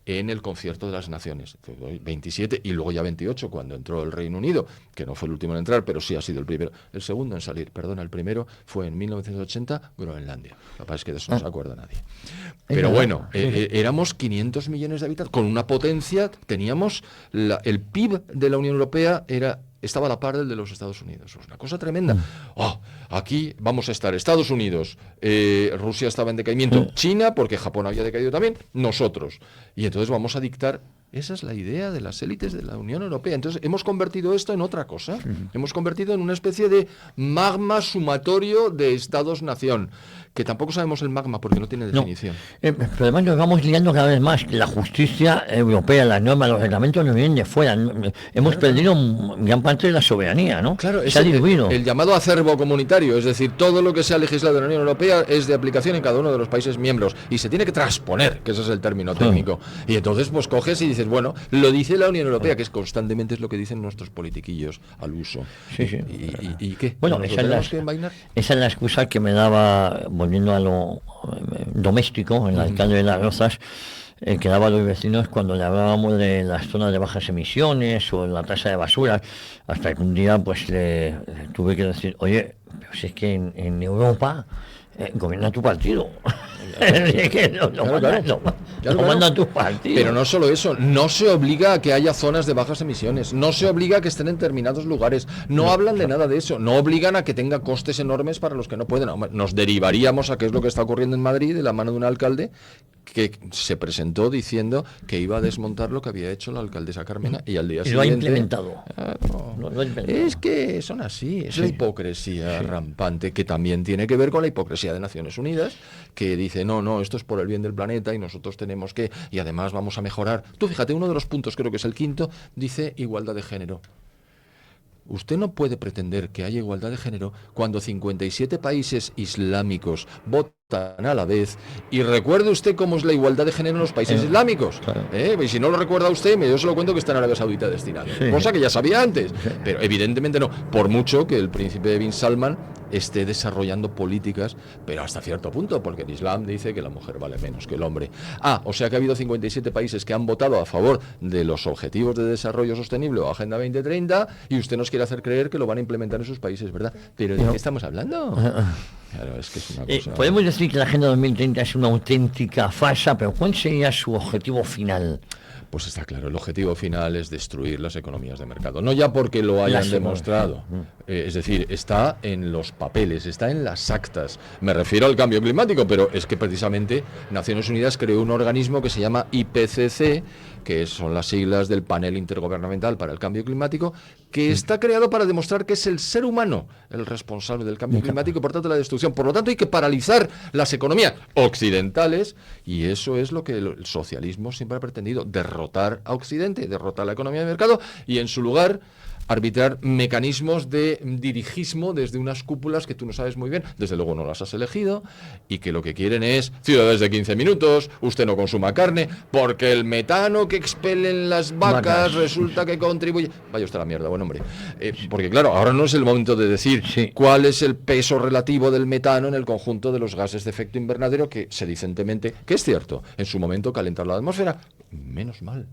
en el concierto de las naciones. 27 y luego ya 28 cuando entró el Reino Unido, que no fue el último en entrar, pero sí ha sido el primero. El segundo en salir, el primero fue en 1980, Groenlandia. Lo que pasa es que de eso no se acuerda nadie. Pero bueno, éramos 500 millones de habitantes, con una potencia, teníamos el PIB de la Unión Europea estaba a la par del de los Estados Unidos. Es una cosa tremenda. Aquí vamos a estar Estados Unidos, Rusia estaba en decaimiento, China, porque Japón había decaído también, nosotros. Y entonces vamos a dictar. Esa es la idea de las élites de la Unión Europea. Entonces hemos convertido esto en otra cosa. Hemos convertido en una especie de magma sumatorio de Estados-nación, que tampoco sabemos el magma porque no tiene definición. Pero además nos vamos liando cada vez más. La justicia europea, las normas, los reglamentos nos vienen de fuera. Hemos perdido gran parte de la soberanía, ¿no? Claro, se ha diluido. El llamado acervo comunitario, es decir, todo lo que se ha legislado en la Unión Europea es de aplicación en cada uno de los países miembros y se tiene que transponer, que ese es el término técnico. Y entonces pues coges y dices, bueno, lo dice la Unión Europea, que es constantemente es lo que dicen nuestros politiquillos al uso. ¿Y qué? Bueno, esa es la excusa que me daba, volviendo a lo doméstico, el alcalde de Las Rozas, que daba a los vecinos cuando le hablábamos de las zonas de bajas emisiones o la tasa de basura, hasta que un día pues le tuve que decir, oye, pero si es que en Europa gobierna tu partido. No manda tu partido. Pero no solo eso, no se obliga a que haya zonas de bajas emisiones, no se obliga a que estén en determinados lugares, no hablan de nada de eso, no obligan a que tenga costes enormes para los que no pueden. Nos derivaríamos a qué es lo que está ocurriendo en Madrid de la mano de un alcalde que se presentó diciendo que iba a desmontar lo que había hecho la alcaldesa Carmena y al día siguiente... lo ha implementado. Lo ha implementado. Es que son así, es la hipocresía rampante, que también tiene que ver con la hipocresía de Naciones Unidas, que dice, no, esto es por el bien del planeta y nosotros tenemos que, y además vamos a mejorar. Tú fíjate, uno de los puntos, creo que es el quinto, dice igualdad de género. Usted no puede pretender que haya igualdad de género cuando 57 países islámicos votan a la vez. Y recuerde usted cómo es la igualdad de género en los países islámicos. Claro. Y si no lo recuerda usted, yo se lo cuento que está en Arabia Saudita destinado. Cosa que ya sabía antes. Pero evidentemente no. Por mucho que el príncipe bin Salman esté desarrollando políticas, pero hasta cierto punto, porque el Islam dice que la mujer vale menos que el hombre. O sea que ha habido 57 países que han votado a favor de los objetivos de desarrollo sostenible o Agenda 2030 y usted nos quiere hacer creer que lo van a implementar en sus países, ¿verdad? Pero ¿de qué estamos hablando? Claro, es que es una cosa... Podemos decir que la Agenda 2030 es una auténtica farsa, pero ¿cuál sería su objetivo final? Pues está claro, el objetivo final es destruir las economías de mercado. No ya porque lo hayan demostrado, es decir, está en los papeles, está en las actas. Me refiero al cambio climático, pero es que precisamente Naciones Unidas creó un organismo que se llama IPCC, que son las siglas del Panel Intergubernamental para el Cambio Climático, que está creado para demostrar que es el ser humano el responsable del cambio climático y por tanto de la destrucción. Por lo tanto hay que paralizar las economías occidentales y eso es lo que el socialismo siempre ha pretendido, derrotar a Occidente, derrotar la economía de mercado y en su lugar arbitrar mecanismos de dirigismo desde unas cúpulas que tú no sabes muy bien, desde luego no las has elegido, y que lo que quieren es ciudades de 15 minutos, usted no consuma carne, porque el metano que expelen las vacas resulta que contribuye... Vaya usted a la mierda, buen hombre. Porque claro, ahora no es el momento de decir cuál es el peso relativo del metano en el conjunto de los gases de efecto invernadero que se decentemente, que es cierto, en su momento calentar la atmósfera. Menos mal.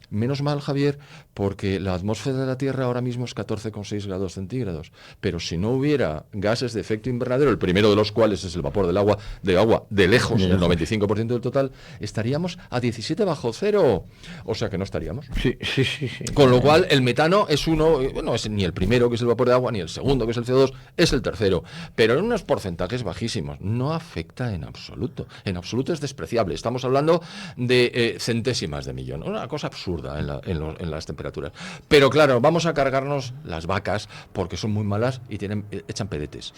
Menos mal, Javier, porque la atmósfera de la Tierra ahora mismo es 14,6 grados centígrados. Pero si no hubiera gases de efecto invernadero, el primero de los cuales es el vapor del agua, de lejos, el 95% del total, estaríamos a 17 bajo cero. O sea que no estaríamos. Sí. Con lo cual, el metano es no es ni el primero, que es el vapor de agua, ni el segundo, que es el CO2, es el tercero. Pero en unos porcentajes bajísimos. No afecta en absoluto. En absoluto es despreciable. Estamos hablando de centésimas de millón. Una cosa absurda en las temperaturas. Pero claro, vamos a cargarnos las vacas porque son muy malas y echan pedetes.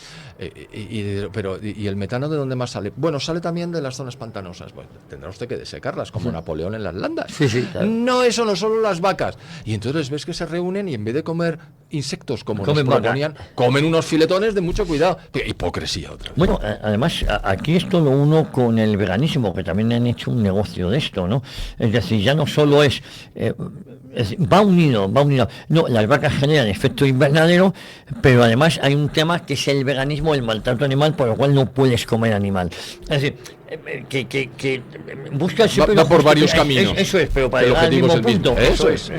¿Y el metano de dónde más sale? Bueno, sale también de las zonas pantanosas. Bueno, tendrá usted que desecarlas, como Napoleón en las landas. Sí, claro. No, eso no, solo las vacas. Y entonces ves que se reúnen y en vez de comer insectos como nos proponían, comen unos filetones de mucho cuidado. Hipocresía otra vez. Bueno, además, aquí es todo uno con el veganismo, que también han hecho un negocio de esto, ¿no? Es decir, ya no solo va unido. No, las vacas generan efecto invernadero, pero además hay un tema que es el veganismo, el maltrato animal, por lo cual no puedes comer animal. Es decir, que busca siempre va por varios caminos. Eso es, pero para llegar al mismo punto. Eso es.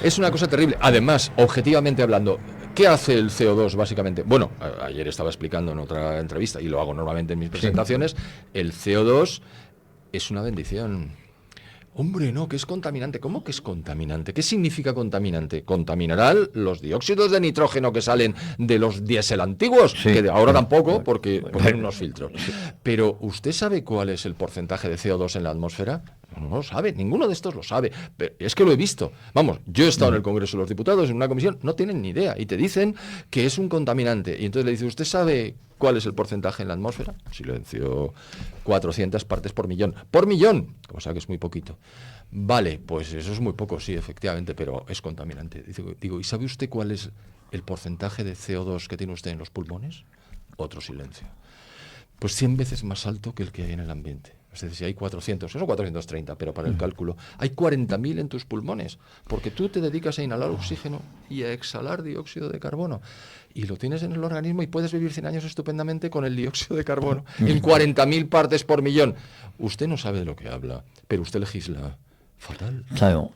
Es una cosa terrible. Además, objetivamente hablando, ¿qué hace el CO2 básicamente? Bueno, ayer estaba explicando en otra entrevista, y lo hago normalmente en mis presentaciones, el CO2 es una bendición. Hombre, no, que es contaminante. ¿Cómo que es contaminante? ¿Qué significa contaminante? Contaminará los dióxidos de nitrógeno que salen de los diésel antiguos, que de ahora tampoco, porque ponen unos filtros. Pero, ¿usted sabe cuál es el porcentaje de CO2 en la atmósfera? No lo sabe, ninguno de estos lo sabe. Pero es que lo he visto. Vamos, yo he estado en el Congreso de los Diputados, en una comisión, no tienen ni idea, y te dicen que es un contaminante. Y entonces le dice, ¿usted sabe cuál es el porcentaje en la atmósfera? Silencio. 400 partes por millón. ¡Por millón! O sea que es muy poquito. Vale, pues eso es muy poco, sí, efectivamente, pero es contaminante. Digo, ¿y sabe usted cuál es el porcentaje de CO2 que tiene usted en los pulmones? Otro silencio. Pues 100 veces más alto que el que hay en el ambiente. Es decir, si hay 400, son 430, pero para el cálculo, hay 40.000 en tus pulmones, porque tú te dedicas a inhalar oxígeno y a exhalar dióxido de carbono. Y lo tienes en el organismo y puedes vivir 100 años estupendamente con el dióxido de carbono en 40.000 partes por millón. Usted no sabe de lo que habla, pero usted legisla fatal. Claro.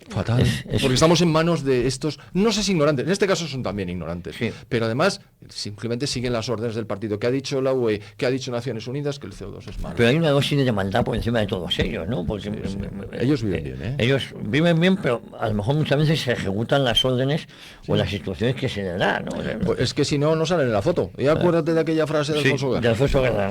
Fatal. Porque estamos en manos de estos, no sé si ignorantes, en este caso son también ignorantes, sí. Pero además simplemente siguen las órdenes del partido. ¿Qué ha dicho la UE? ¿Qué ha dicho Naciones Unidas? Que el CO2 es malo. Pero hay una dosis de maldad por encima de todos ellos, ¿no? Porque sí. Ellos viven bien, ¿eh? Ellos viven bien, pero a lo mejor muchas veces se ejecutan las órdenes o las instrucciones que se les dan, ¿no? Pues es que si no, no salen en la foto. Y acuérdate de aquella frase de Alfonso Guerra. De Alfonso Guerra.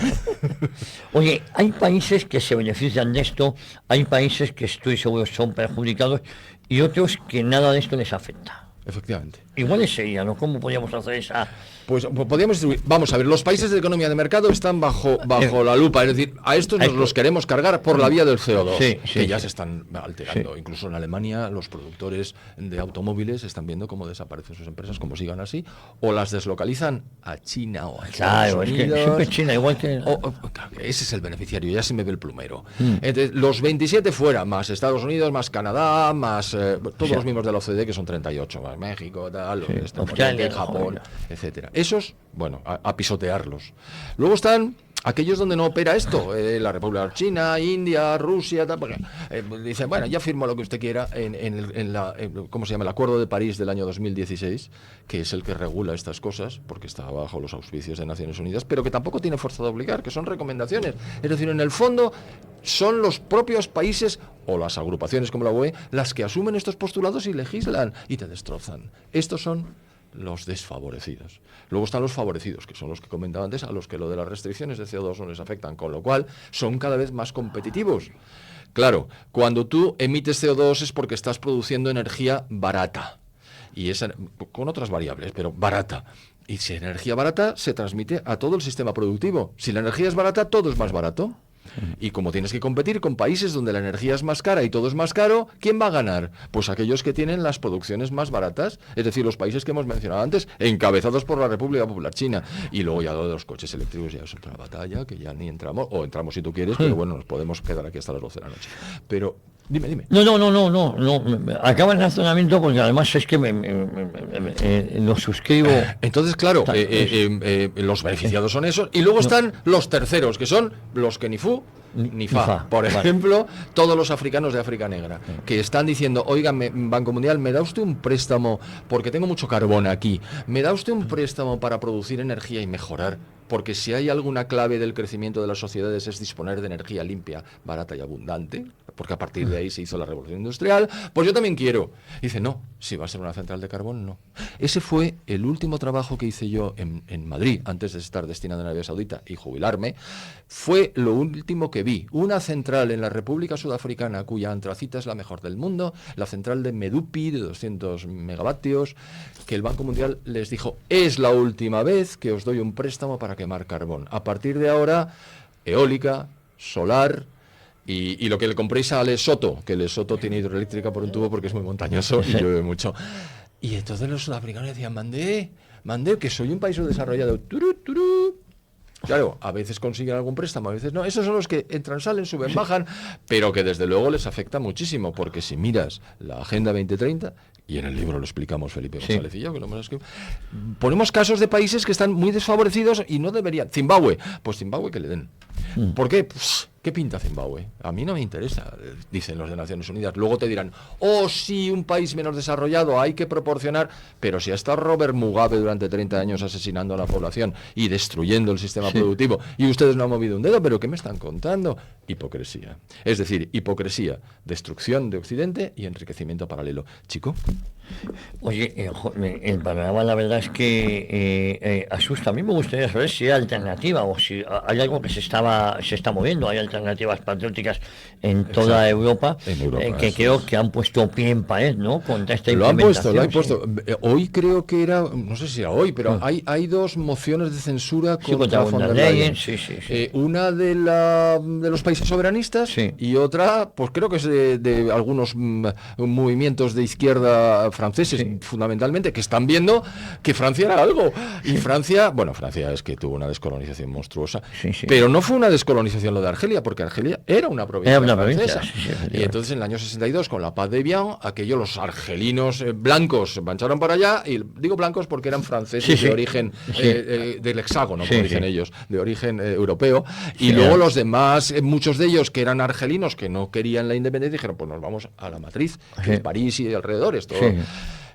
Oye, hay países que se benefician de esto, hay países que estoy seguro son perjudicados y otros que nada de esto les afecta. Efectivamente. Igual es ella, ¿no? ¿Cómo podríamos hacer esa? Pues podríamos distribuir. Vamos a ver, los países de economía de mercado están bajo la lupa, es decir, a estos nos los queremos cargar por la vía del CO2, que ya se están alterando. Sí. Incluso en Alemania los productores de automóviles están viendo cómo desaparecen sus empresas, como sigan así, o las deslocalizan a China o a Estados Unidos. Es que siempre China, igual que... ese es el beneficiario, ya se me ve el plumero. Entonces, los 27 fuera, más Estados Unidos, más Canadá, más todos los miembros de la OCDE, que son 38, más México, tal, Australia, Japón, etcétera. Esos, bueno, a pisotearlos. Luego están aquellos donde no opera esto, la República China, India, Rusia, tal, porque, dice, bueno, ya firmo lo que usted quiera ¿cómo se llama? El Acuerdo de París del año 2016, que es el que regula estas cosas, porque está bajo los auspicios de Naciones Unidas, pero que tampoco tiene fuerza de obligar, que son recomendaciones. Es decir, en el fondo, son los propios países o las agrupaciones como la UE las que asumen estos postulados y legislan y te destrozan. Estos son los desfavorecidos. Luego están los favorecidos, que son los que comentaba antes, a los que lo de las restricciones de CO2 no les afectan, con lo cual son cada vez más competitivos. Claro, cuando tú emites CO2 es porque estás produciendo energía barata, y esa, con otras variables, pero barata. Y si la energía barata se transmite a todo el sistema productivo. Si la energía es barata, todo es más barato. Y como tienes que competir con países donde la energía es más cara y todo es más caro, ¿quién va a ganar? Pues aquellos que tienen las producciones más baratas, es decir, los países que hemos mencionado antes, encabezados por la República Popular China. Y luego ya lo de los coches eléctricos ya es otra batalla, que ya ni entramos, o entramos si tú quieres, pero bueno, nos podemos quedar aquí hasta las 12 de la noche. Pero dime. No. Acaba el razonamiento porque además es que lo suscribo. Entonces, claro, los beneficiados son esos. Y luego están los terceros, que son los que ni fu ni fa. Por ejemplo, todos los africanos de África Negra, que están diciendo, oiga, Banco Mundial, ¿me da usted un préstamo? Porque tengo mucho carbón aquí. ¿Me da usted un préstamo para producir energía y mejorar porque si hay alguna clave del crecimiento de las sociedades es disponer de energía limpia, barata y abundante, porque a partir de ahí se hizo la revolución industrial, pues yo también quiero. Y dice, no, si va a ser una central de carbón, no. Ese fue el último trabajo que hice yo en Madrid, antes de estar destinado en Arabia Saudita y jubilarme. Fue lo último que vi. Una central en la República Sudafricana, cuya antracita es la mejor del mundo, la central de Medupi, de 200 megavatios, que el Banco Mundial les dijo, es la última vez que os doy un préstamo para quemar carbón. A partir de ahora, eólica, solar. Y lo que le compréis a Lesoto, que Lesoto tiene hidroeléctrica por un tubo porque es muy montañoso y llueve mucho. Y entonces los sudafricanos decían, mandé, que soy un país desarrollado. Turú, turú. Claro, a veces consiguen algún préstamo, a veces no. Esos son los que entran, salen, suben, bajan, pero que desde luego les afecta muchísimo, porque si miras la Agenda 2030, y en el libro lo explicamos Felipe González y yo, que lo hemos escrito, ponemos casos de países que están muy desfavorecidos y no deberían. Zimbabue, pues Zimbabue que le den. ¿Por qué? Pues, ¿qué pinta Zimbabue? A mí no me interesa, dicen los de Naciones Unidas. Luego te dirán, sí, un país menos desarrollado, hay que proporcionar. Pero si ha estado Robert Mugabe durante 30 años asesinando a la población y destruyendo el sistema productivo, y ustedes no han movido un dedo, ¿pero qué me están contando? Hipocresía. Es decir, hipocresía, destrucción de Occidente y enriquecimiento paralelo. Chico. Oye, el panorama la verdad es que asusta. A mí me gustaría saber si hay alternativa o si hay algo que se está moviendo. Hay alternativas patrióticas en toda Europa, que creo que han puesto pie en pared, ¿no? Contra esta implementación. Lo han puesto. Hoy creo que era, no sé si era hoy, pero hay dos mociones de censura contra von der Leyen. Una de los países soberanistas y otra, pues creo que es de algunos movimientos de izquierda franceses, fundamentalmente, que están viendo que Francia era algo. Y Francia es que tuvo una descolonización monstruosa, pero no fue una descolonización lo de Argelia, porque Argelia era una provincia francesa. Y entonces en el año 62, con la paz de Evian, los argelinos blancos marcharon para allá, y digo blancos porque eran franceses de origen del hexágono, como dicen ellos, de origen europeo, y luego los demás, muchos de ellos que eran argelinos, que no querían la independencia, dijeron, pues nos vamos a la matriz, que es París y alrededores, todo.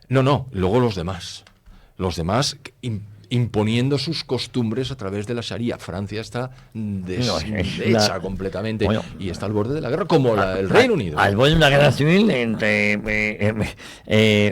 No, luego los demás imponiendo sus costumbres a través de la Sharia. Francia está deshecha completamente y está al borde de la guerra, como el Reino Unido. Al borde de una guerra civil entre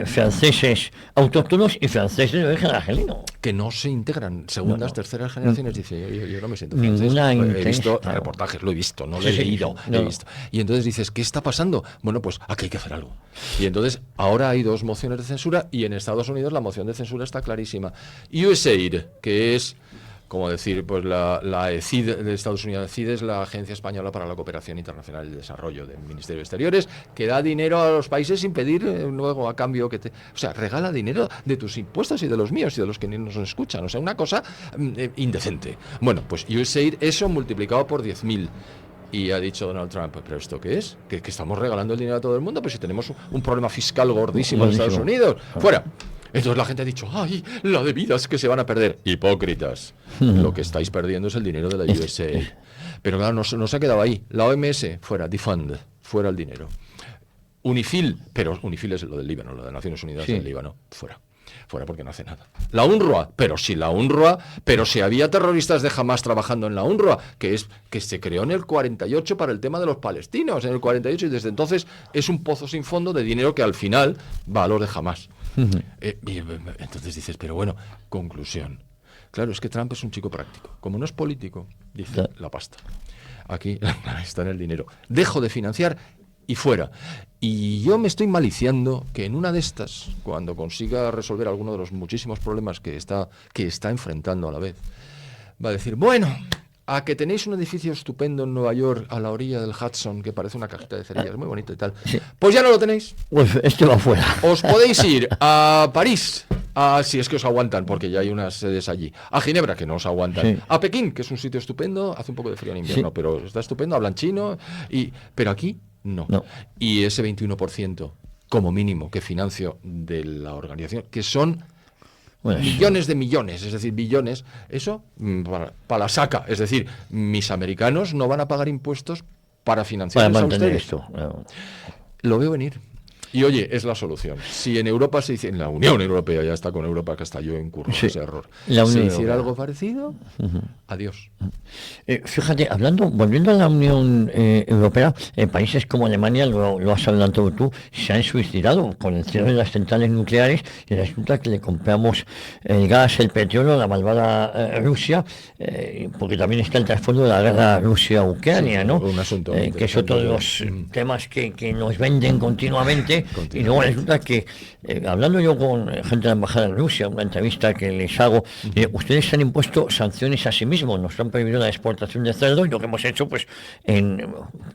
franceses autóctonos y franceses de origen argelino. Que no se integran, segundas, terceras generaciones. Dice, yo no me siento francés. He visto reportajes, lo he visto, no lo he leído, he visto. Y entonces dices, ¿qué está pasando? Bueno, pues aquí hay que hacer algo. Y entonces ahora hay dos mociones de censura, y en Estados Unidos la moción de censura está clarísima. USAID, que es, como decir, pues la ECID de Estados Unidos. ECID es la Agencia Española para la Cooperación Internacional y el Desarrollo del Ministerio de Exteriores, que da dinero a los países sin pedir luego a cambio o sea, regala dinero de tus impuestos y de los míos y de los que ni nos escuchan. O sea, una cosa indecente. Bueno, pues USAID, eso multiplicado por 10.000. Y ha dicho Donald Trump, ¿pero esto qué es? ¿Que estamos regalando el dinero a todo el mundo? Pues si tenemos un problema fiscal gordísimo en Estados Unidos. ¡Fuera! Entonces la gente ha dicho, ¡ay, la de vidas que se van a perder! Hipócritas. Lo que estáis perdiendo es el dinero de la USAID. Pero claro, no se ha quedado ahí. La OMS, fuera. Defund, fuera el dinero. UNIFIL, pero UNIFIL es lo del Líbano, lo de Naciones Unidas del Líbano, fuera porque no hace nada. La UNRWA, pero si había terroristas de Hamas trabajando en la UNRWA, que se creó en el 48 para el tema de los palestinos, en el 48, y desde entonces es un pozo sin fondo de dinero que al final va a los de Hamas. Entonces dices, pero bueno, conclusión. Claro, es que Trump es un chico práctico. Como no es político, dice, la pasta. Aquí está en el dinero. Dejo de financiar y fuera. Y yo me estoy maliciando que en una de estas, cuando consiga resolver alguno de los muchísimos problemas que está enfrentando a la vez, va a decir, bueno, a que tenéis un edificio estupendo en Nueva York, a la orilla del Hudson, que parece una cajita de cerillas, muy bonito y tal, pues ya no lo tenéis. Pues este va fuera. Os podéis ir a París, si es que os aguantan, porque ya hay unas sedes allí. A Ginebra, que no os aguantan. A Pekín, que es un sitio estupendo, hace un poco de frío en invierno, pero está estupendo, hablan chino, pero aquí no. Y ese 21%, como mínimo, que financio de la organización, que son millones de millones, es decir, billones, eso para la saca. Es decir, mis americanos no van a pagar impuestos para financiar para mantener esto. Lo veo venir. Y oye, es la solución. Si en Europa se dice, en la Unión Europea, ya está con Europa, que hasta yo incurro en ese error. La Si Unión hiciera Europea. algo parecido, adiós. Fíjate, volviendo a la Unión Europea, países como Alemania, lo has adelantado tú, se han suicidado con el cierre de las centrales nucleares y resulta que le compramos el gas, el petróleo, la malvada Rusia, porque también está el trasfondo de la guerra Rusia-Ucrania, Sí, ¿no? un asunto Que es otro de los temas que nos venden continuamente. Y luego resulta que, hablando yo con gente de la embajada en Rusia, una entrevista que les hago, ustedes se han impuesto sanciones a sí mismos, nos han prohibido la exportación de cerdo y lo que hemos hecho, pues,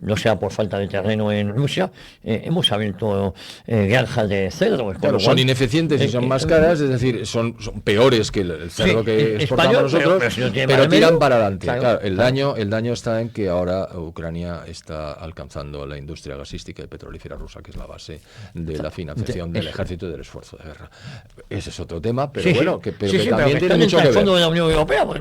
no sea por falta de terreno en Rusia, hemos abierto granjas de cerdo. Claro, son ineficientes y son más caras, es decir, son peores que el cerdo que exportamos nosotros, si no tiene pero tiran medio, para adelante. claro. El daño está en que ahora Ucrania está alcanzando la industria gasística y petrolífera rusa, que es la base de la financiación del ejército y del esfuerzo de guerra. Ese es otro tema, pero bueno, que también tiene mucho que ver. Fondo de la Unión Europea, pues,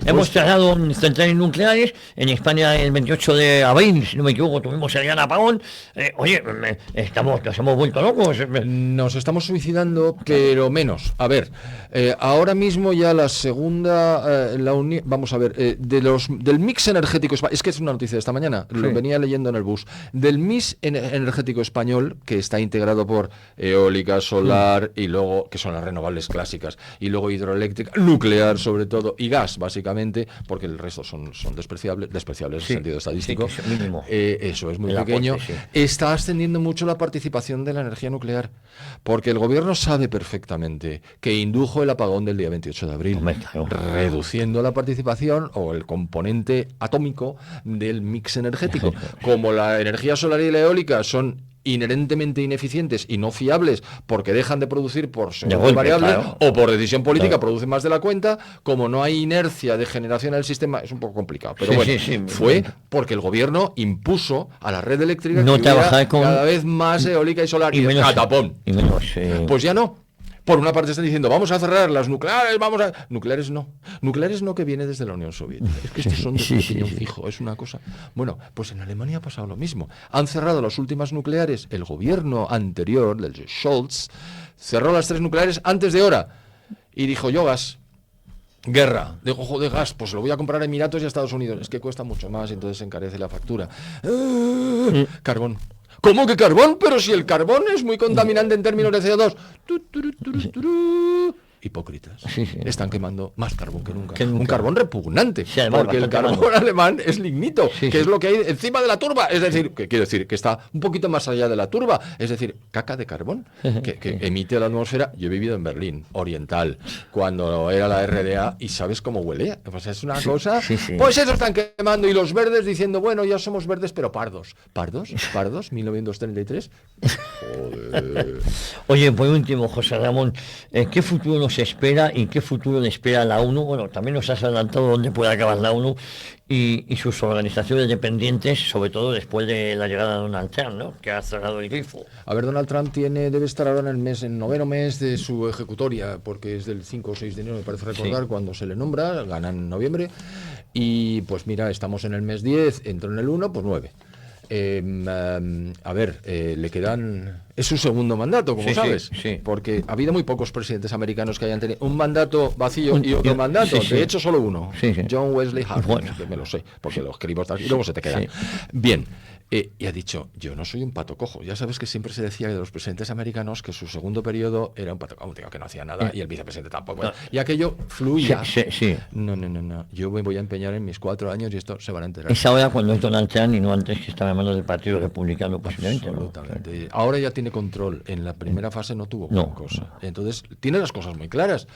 hemos cerrado centrales nucleares. En España el 28 de abril, si no me equivoco, tuvimos el gran apagón. Nos hemos vuelto locos. Nos estamos suicidando, pero menos. A ver, ahora mismo ya la segunda, vamos a ver, del mix energético español, es que es una noticia de esta mañana, lo venía leyendo en el bus, del mix energético español, que está integrado por eólica, solar, y luego, que son las renovables clásicas, y luego hidroeléctrica, nuclear sobre todo, y gas, básicamente, porque el resto son despreciables en el sentido estadístico. Sí, que es mínimo. Eso es muy El pequeño. aporte, Está ascendiendo mucho la participación de la energía nuclear, porque el gobierno sabe perfectamente que indujo el apagón del día 28 de abril, reduciendo la participación o el componente atómico del mix energético. Como la energía solar y la eólica son inherentemente ineficientes y no fiables porque dejan de producir por según variable o por decisión política producen más de la cuenta, como no hay inercia de generación en el sistema, es un poco complicado, pero fue porque el gobierno impuso a la red eléctrica que hubiera cada vez más eólica y solar y menos, catapón. Pues ya no. Por una parte están diciendo, vamos a cerrar las nucleares, Nucleares no, que viene desde la Unión Soviética. Es que estos son de opinión fijo, es una cosa... Bueno, pues en Alemania ha pasado lo mismo. Han cerrado las últimas nucleares. El gobierno anterior, del Scholz, cerró las 3 nucleares antes de hora. Y dijo, yo gas, guerra, de gas, pues lo voy a comprar a Emiratos y a Estados Unidos. Es que cuesta mucho más, entonces se encarece la factura. Carbón. ¿Cómo que carbón? Pero si el carbón es muy contaminante en términos de CO2. Hipócritas. Están quemando más carbón que nunca. Un carbón repugnante. Porque el carbón alemán es lignito, que es lo que hay encima de la turba. Es decir, que quiero decir que está un poquito más allá de la turba. Es decir, caca de carbón que emite la atmósfera. Yo he vivido en Berlín, oriental, cuando era la RDA, y ¿sabes cómo huele? Pues es una cosa... Pues eso están quemando. Y los verdes diciendo, bueno, ya somos verdes, pero pardos. ¿Pardos? 1933. Joder. Oye, por último, José Ramón, ¿qué futuro nos espera y qué futuro le espera a la ONU? Bueno, también nos has adelantado dónde puede acabar la ONU y sus organizaciones dependientes, sobre todo después de la llegada de Donald Trump, ¿no? Que ha cerrado el grifo. A ver, Donald Trump debe estar ahora en el noveno mes de su ejecutoria, porque es del 5 o 6 de enero, me parece recordar, cuando se le nombra, gana en noviembre, y pues mira, estamos en el mes 10, entró en el 1, pues 9. Le quedan... Es su segundo mandato, como sabes, porque ha habido muy pocos presidentes americanos que hayan tenido un mandato vacío y otro mandato, de hecho solo uno, John Wesley Harding, que me lo sé, porque lo escribo y luego se te queda. Bien, y ha dicho, yo no soy un pato cojo. Ya sabes que siempre se decía de los presidentes americanos que su segundo periodo era un pato cojo, que no hacía nada, y el vicepresidente tampoco. Y aquello fluía. No, yo me voy a empeñar en mis 4 años y esto se van a enterar. Es ahora cuando es Donald Trump y no antes, que estaba en manos del Partido Republicano, posiblemente. Absolutamente. Ahora ya tiene control. En la primera fase no tuvo gran cosa. Entonces, tiene las cosas muy claras.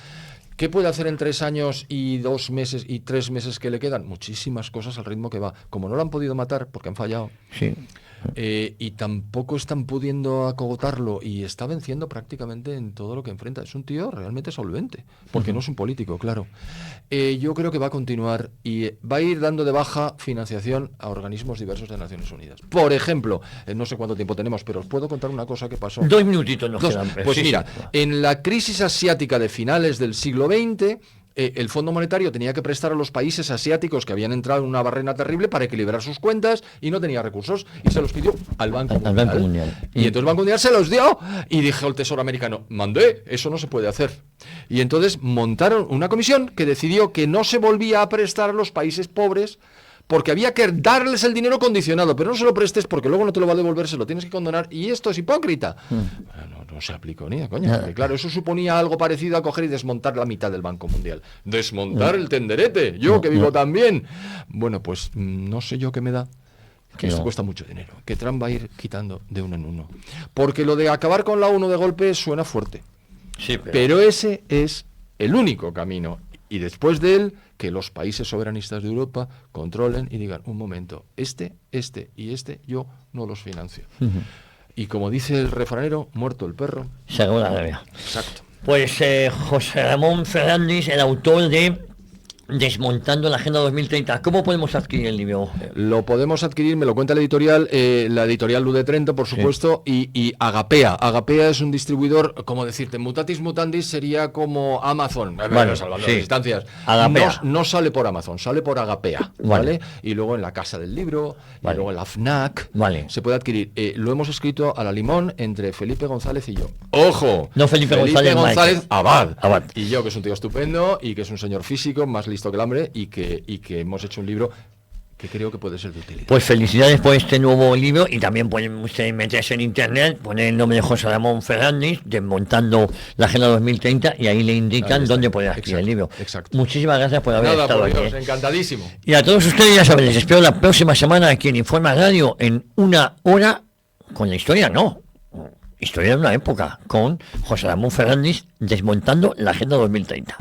¿Qué puede hacer en 3 años y 2 meses y 3 meses que le quedan? Muchísimas cosas al ritmo que va. Como no lo han podido matar porque han fallado, y tampoco están pudiendo acogotarlo y está venciendo prácticamente en todo lo que enfrenta. Es un tío realmente solvente, porque no es un político, claro. Yo creo que va a continuar y va a ir dando de baja financiación a organismos diversos de Naciones Unidas. Por ejemplo, no sé cuánto tiempo tenemos, pero os puedo contar una cosa que pasó. 2 minutitos nos quedan. Pues mira, en la crisis asiática de finales del siglo XX, el Fondo Monetario tenía que prestar a los países asiáticos que habían entrado en una barrena terrible para equilibrar sus cuentas y no tenía recursos y se los pidió al Banco Mundial. Y entonces el Banco Mundial se los dio y dijo el Tesoro americano, mandé, eso no se puede hacer. Y entonces montaron una comisión que decidió que no se volvía a prestar a los países pobres porque había que darles el dinero condicionado, pero no se lo prestes porque luego no te lo va a devolver, se lo tienes que condonar, y esto es hipócrita. Bueno, no se aplicó ni de coña, porque claro, eso suponía algo parecido a coger y desmontar la mitad del Banco Mundial. Desmontar el tenderete, yo que vivo tan bien. Bueno, pues no sé yo qué me da. Que esto cuesta mucho dinero, que Trump va a ir quitando de uno en uno. Porque lo de acabar con la ONU de golpe suena fuerte. Sí, pero ese es el único camino. Y después de él, que los países soberanistas de Europa controlen y digan, un momento, este y este yo no los financio. Y como dice el refranero, muerto el perro. Según la rabia. Exacto. Pues José Ramón Fernández, el autor de Desmontando la Agenda 2030. ¿Cómo podemos adquirir el libro? Lo podemos adquirir, me lo cuenta la editorial Luz de Trento, por supuesto, y Agapea. Agapea es un distribuidor, como decirte, mutatis mutandis sería como Amazon, Vale, salvando sí. las distancias. Agapea. No sale por Amazon, sale por Agapea, ¿vale? Y luego en la Casa del Libro, y luego en la FNAC, se puede adquirir. Lo hemos escrito a la limón entre Felipe González y yo. ¡Ojo! No Felipe González Abad. Y yo, que es un tío estupendo y que es un señor físico, más listo que el hambre, y que hemos hecho un libro que creo que puede ser de utilidad. Pues felicidades por este nuevo libro, y también pueden ustedes meterse en internet, poner el nombre de José Ramón Fernández, Desmontando la Agenda 2030, y ahí le indican dónde puede adquirir el libro. Exacto. Muchísimas gracias por haber estado por aquí. Dios, encantadísimo. Y a todos ustedes, ya saben, les espero la próxima semana aquí en Informa Radio, en 1 hora, con la historia de una época, con José Ramón Fernández, Desmontando la Agenda 2030.